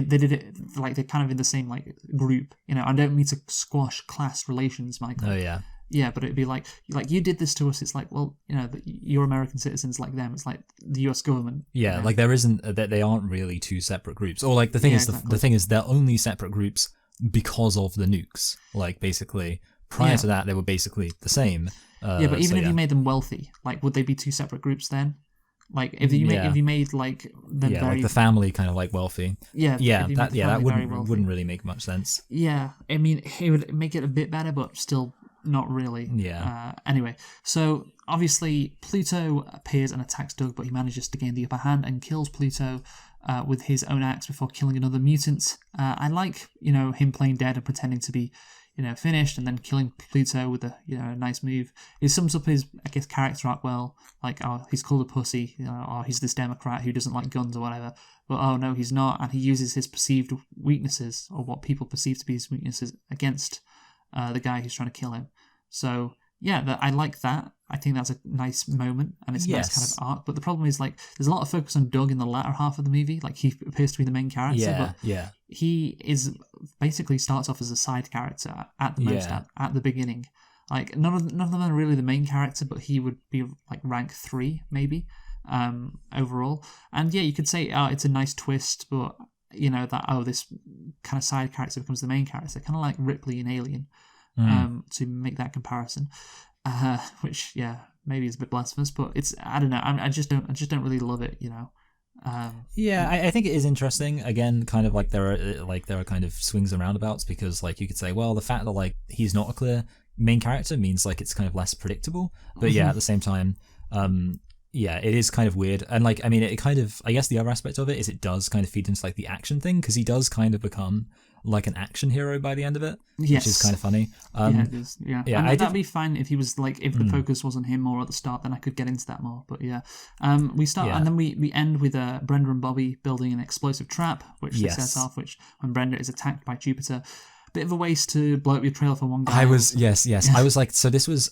did it they're kind of in the same group. I don't mean to squash class relations, Michael. Oh yeah. Yeah, but it'd be like you did this to us. It's like, well, you're American citizens like them. It's like the U.S. government. Yeah, like there isn't that they aren't really two separate groups. Or like the thing is exactly. the thing is they're only separate groups because of the nukes. Like basically prior to that they were basically the same. But even if you made them wealthy, like would they be two separate groups then? Like if you made like them very, like the family kind of like wealthy. That wouldn't really make much sense. Yeah, I mean it would make it a bit better, but still not really. Yeah. Anyway, so obviously Pluto appears and attacks Doug, but he manages to gain the upper hand and kills Pluto with his own axe before killing another mutant. I like him playing dead and pretending to be finished, and then killing Pluto with a nice move. It sums up his, I guess, character arc well. Like, oh, he's called a pussy, or he's this Democrat who doesn't like guns or whatever. But oh no, he's not, and he uses his perceived weaknesses, or what people perceive to be his weaknesses, against the guy who's trying to kill him. So yeah, I like that. I think that's a nice moment, and it's a nice kind of arc. But the problem is, like, there's a lot of focus on Doug in the latter half of the movie. Like, he appears to be the main character, but he is basically starts off as a side character at the most at the beginning. Like, none of them are really the main character, but he would be like rank 3 maybe overall. And yeah, you could say it's a nice twist, but this kind of side character becomes the main character, kind of like Ripley in Alien. To make that comparison, which maybe is a bit blasphemous, but it's, I don't know, I just don't really love it, I think it is interesting. Again, kind of like there are kind of swings and roundabouts, because like you could say, well, the fact that like he's not a clear main character means like it's kind of less predictable, but at the same time, it is kind of weird. And like, I mean, it kind of, I guess the other aspect of it is it does kind of feed into like the action thing, because he does kind of become like an action hero by the end of it, which is kind of funny. It is. That'd be fine if he was like, if the focus was on him more at the start, then I could get into that more. But we start and then we end with Brenda and Bobby building an explosive trap, which they set off. Which when Brenda is attacked by Jupiter, bit of a waste to blow up your trailer for one guy. I was I was like, so this was.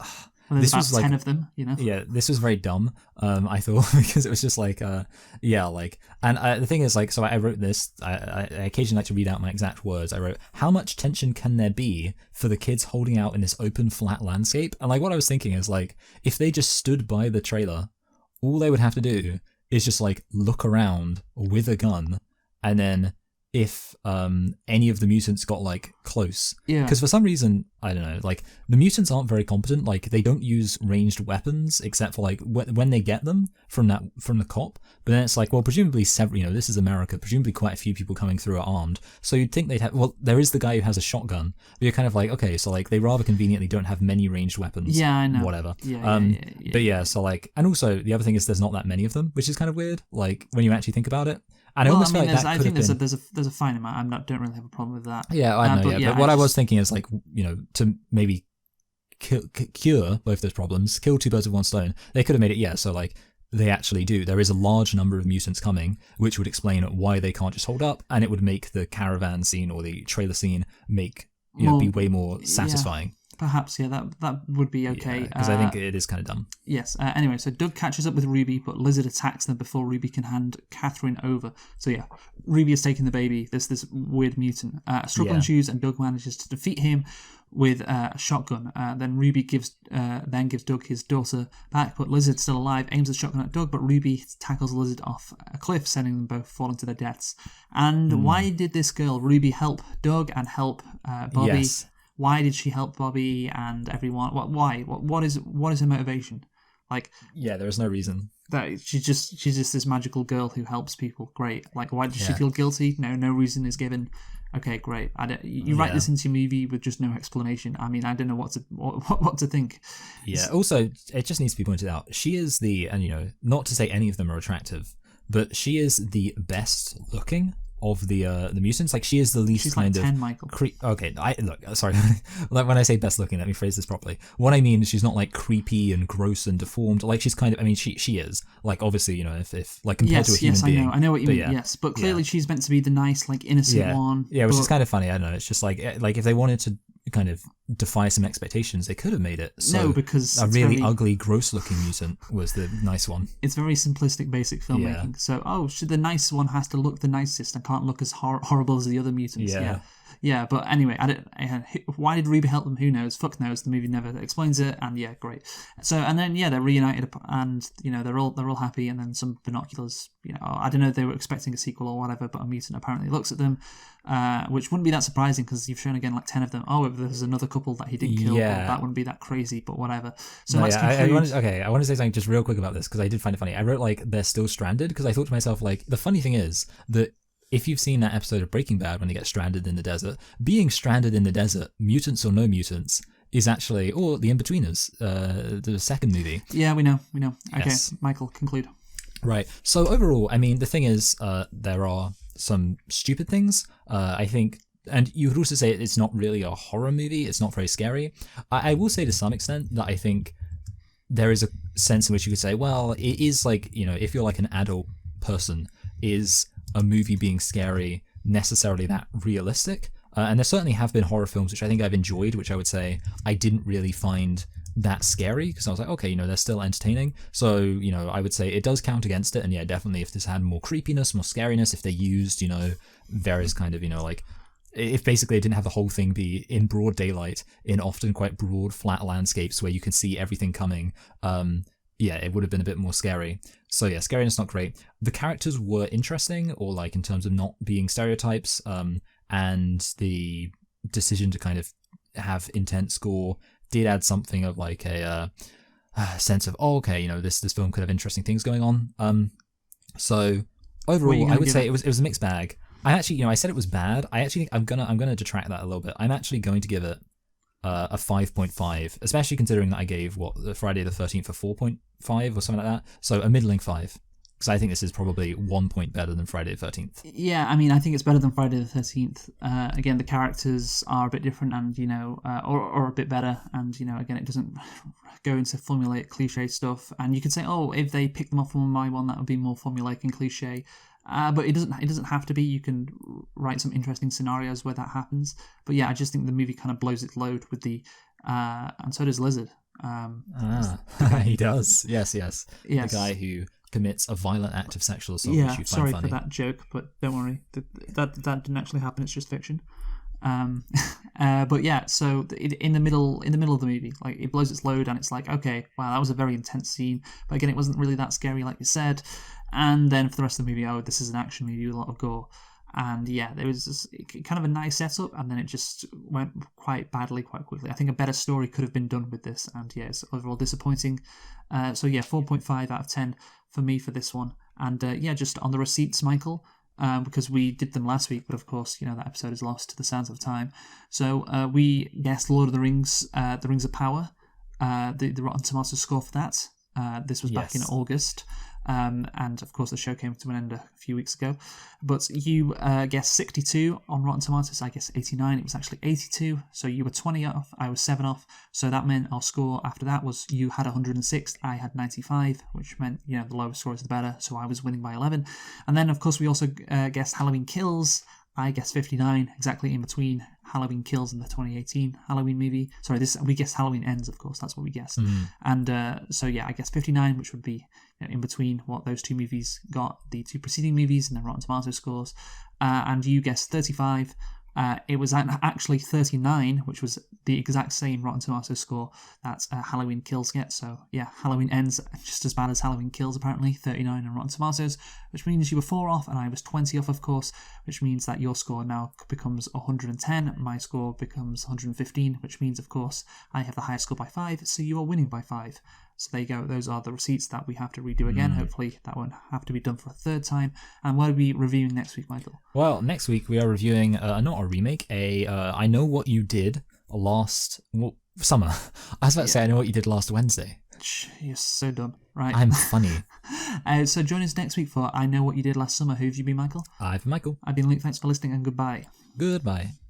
Well, this was like 10 of them, Yeah, this was very dumb. I thought, because it was just like, and the thing is, like, so I wrote this. I occasionally like to read out my exact words. I wrote, "How much tension can there be for the kids holding out in this open, flat landscape?" And like, what I was thinking is like, if they just stood by the trailer, all they would have to do is just like look around with a gun, and then if any of the mutants got like close, because for some reason, I don't know, like the mutants aren't very competent. Like they don't use ranged weapons except for like when they get them from the cop. But then it's like, well, presumably this is America. Presumably quite a few people coming through are armed. So you'd think they'd have. Well, there is the guy who has a shotgun. But you're kind of like, okay, so like they rather conveniently don't have many ranged weapons. Yeah, I know. Whatever. But so like, and also the other thing is there's not that many of them, which is kind of weird. Like when you actually think about it. And I think there's a fine amount. Don't really have a problem with that. Yeah, I know. But what I was thinking is like, to maybe cure both those problems, kill two birds with one stone. They could have made it. So like they actually do. There is a large number of mutants coming, which would explain why they can't just hold up, and it would make the caravan scene or the trailer scene be way more satisfying. Perhaps, that would be okay. Because I think it is kind of dumb. Yes. Anyway, so Doug catches up with Ruby, but Lizard attacks them before Ruby can hand Catherine over. So Ruby is taking the baby. There's this weird mutant. Struggle ensues, and Doug manages to defeat him with a shotgun. Then Ruby gives Doug his daughter back, but Lizard's still alive, aims the shotgun at Doug, but Ruby tackles Lizard off a cliff, sending them both falling to their deaths. And why did this girl, Ruby, help Doug and help Bobby? Yes. Why did she help Bobby and everyone? Why? What is her motivation? Like, there is no reason. That she's just this magical girl who helps people. Great. Like, why does she feel guilty? No reason is given. Okay, great. You write this into your movie with just no explanation. I mean, I don't know what to think. Yeah. Also, it just needs to be pointed out. She is not to say any of them are attractive, but she is the best looking of the mutants. Like she is the least. She's kind like 10, of Michael. Okay, sorry. Like when I say best looking, let me phrase this properly. What I mean is she's not like creepy and gross and deformed. Like she's kind of. I mean, she is like obviously if like compared to a human being. I know what you mean. Yes, but clearly she's meant to be the nice, like innocent one. Yeah, which is kind of funny. I don't know. It's just like if they wanted to kind of defy some expectations, they could have made it. So because a really ugly, gross-looking mutant was the nice one. It's very simplistic, basic filmmaking. So, the nice one has to look the nicest and can't look as horrible as the other mutants. Yeah, Yeah, but anyway, why did Reba help them? Who knows? Fuck knows. The movie never explains it, and yeah, great. So, and then yeah, they're reunited, and they're all happy, and then some binoculars. I don't know if they were expecting a sequel or whatever, but a mutant apparently looks at them, which wouldn't be that surprising because you've shown again like 10 of them. Oh, if there's another couple that he didn't kill, Yeah. that wouldn't be that crazy, but whatever. So No, let's yeah, conclude. I want to say something just real quick about this because I did find it funny. I wrote like they're still stranded because I thought to myself like the funny thing is that if you've seen that episode of Breaking Bad when they get stranded in the desert, being stranded in the desert, mutants or no mutants, is actually, or the In-Betweeners, the second movie. Yeah, we know. Yes. Okay, Michael, conclude. Right. So overall, I mean, the thing is, there are some stupid things. I think, and you would also say it's not really a horror movie. It's not very scary. I will say to some extent that I think there is a sense in which you could say, well, it is like, if you're like an adult person, is a movie being scary necessarily that realistic? And there certainly have been horror films which I think I've enjoyed, which I would say I didn't really find that scary because I was like, okay, they're still entertaining. So, I would say it does count against it. And yeah, definitely if this had more creepiness, more scariness, if they used, various kind of, like, if basically it didn't have the whole thing be in broad daylight in often quite broad, flat landscapes where you can see everything coming, yeah, it would have been a bit more scary. So yeah, scariness not great. The characters were interesting, or like in terms of not being stereotypes, and the decision to kind of have intense gore did add something of like a sense of, this film could have interesting things going on. So overall, I would say it was a mixed bag. I actually, I said it was bad. I actually think I'm gonna detract that a little bit. I'm actually going to give it a 5.5, especially considering that I gave Friday the 13th a 4.5 or something like that. So a middling 5, because I think this is probably 1 point better than Friday the 13th. Yeah, I mean, I think it's better than Friday the 13th. Again, the characters are a bit different, and or a bit better, and again, it doesn't go into formulaic cliche stuff. And you could say, oh, if they pick them off one by one, that would be more formulaic and cliche. But it doesn't have to be. You can write some interesting scenarios where that happens. But yeah, I just think the movie kind of blows its load with the, and so does Lizard. He does. Yes. The guy who commits a violent act of sexual assault, which you find sorry funny. for that joke, but don't worry, that didn't actually happen. It's just fiction. But yeah, so in the middle of the movie, like it blows its load, and it's like, okay, wow, that was a very intense scene. But again, it wasn't really that scary, like you said. And then for the rest of the movie, oh, this is an action movie with a lot of gore. And yeah, there was this, kind of a nice setup, and then it just went quite badly quite quickly. I think a better story could have been done with this, and yeah, it's overall disappointing. So yeah, 4.5 out of 10 for me for this one. And yeah, just on the receipts, Michael, because we did them last week, but of course, that episode is lost to the sands of time. So we guessed Lord of the Rings, The Rings of Power, the Rotten Tomatoes score for that. This was back in August. And of course the show came to an end a few weeks ago, but you guessed 62 on Rotten Tomatoes. I guess 89. It was actually 82, so you were 20 off, I was 7 off, so that meant our score after that was you had 106, I had 95, which meant the lowest score is the better, so I was winning by 11. And then of course we also guessed Halloween Kills. I guessed 59, exactly in between Halloween Kills and the 2018 Halloween movie. Sorry, we guessed Halloween Ends, of course, that's what we guessed. And so yeah, I guessed 59, which would be in between what those two movies got, the two preceding movies and their Rotten Tomatoes scores. And you guessed 35. It was actually 39, which was the exact same Rotten Tomatoes score that Halloween Kills gets. So yeah, Halloween Ends just as bad as Halloween Kills, apparently, 39 on Rotten Tomatoes, which means you were 4 off and I was 20 off, of course, which means that your score now becomes 110, my score becomes 115, which means, of course, I have the highest score by 5, so you are winning by 5. So there you go. Those are the receipts that we have to redo again. Hopefully that won't have to be done for a third time. And what are we reviewing next week, Michael? Well, next week we are reviewing not a remake, I Know What You Did last summer. I was about to say I Know What You Did last Wednesday. You're so dumb. Right. I'm funny. So join us next week for I Know What You Did Last Summer. Who have you been, Michael? I've been Michael. I've been Luke. Thanks for listening and goodbye. Goodbye.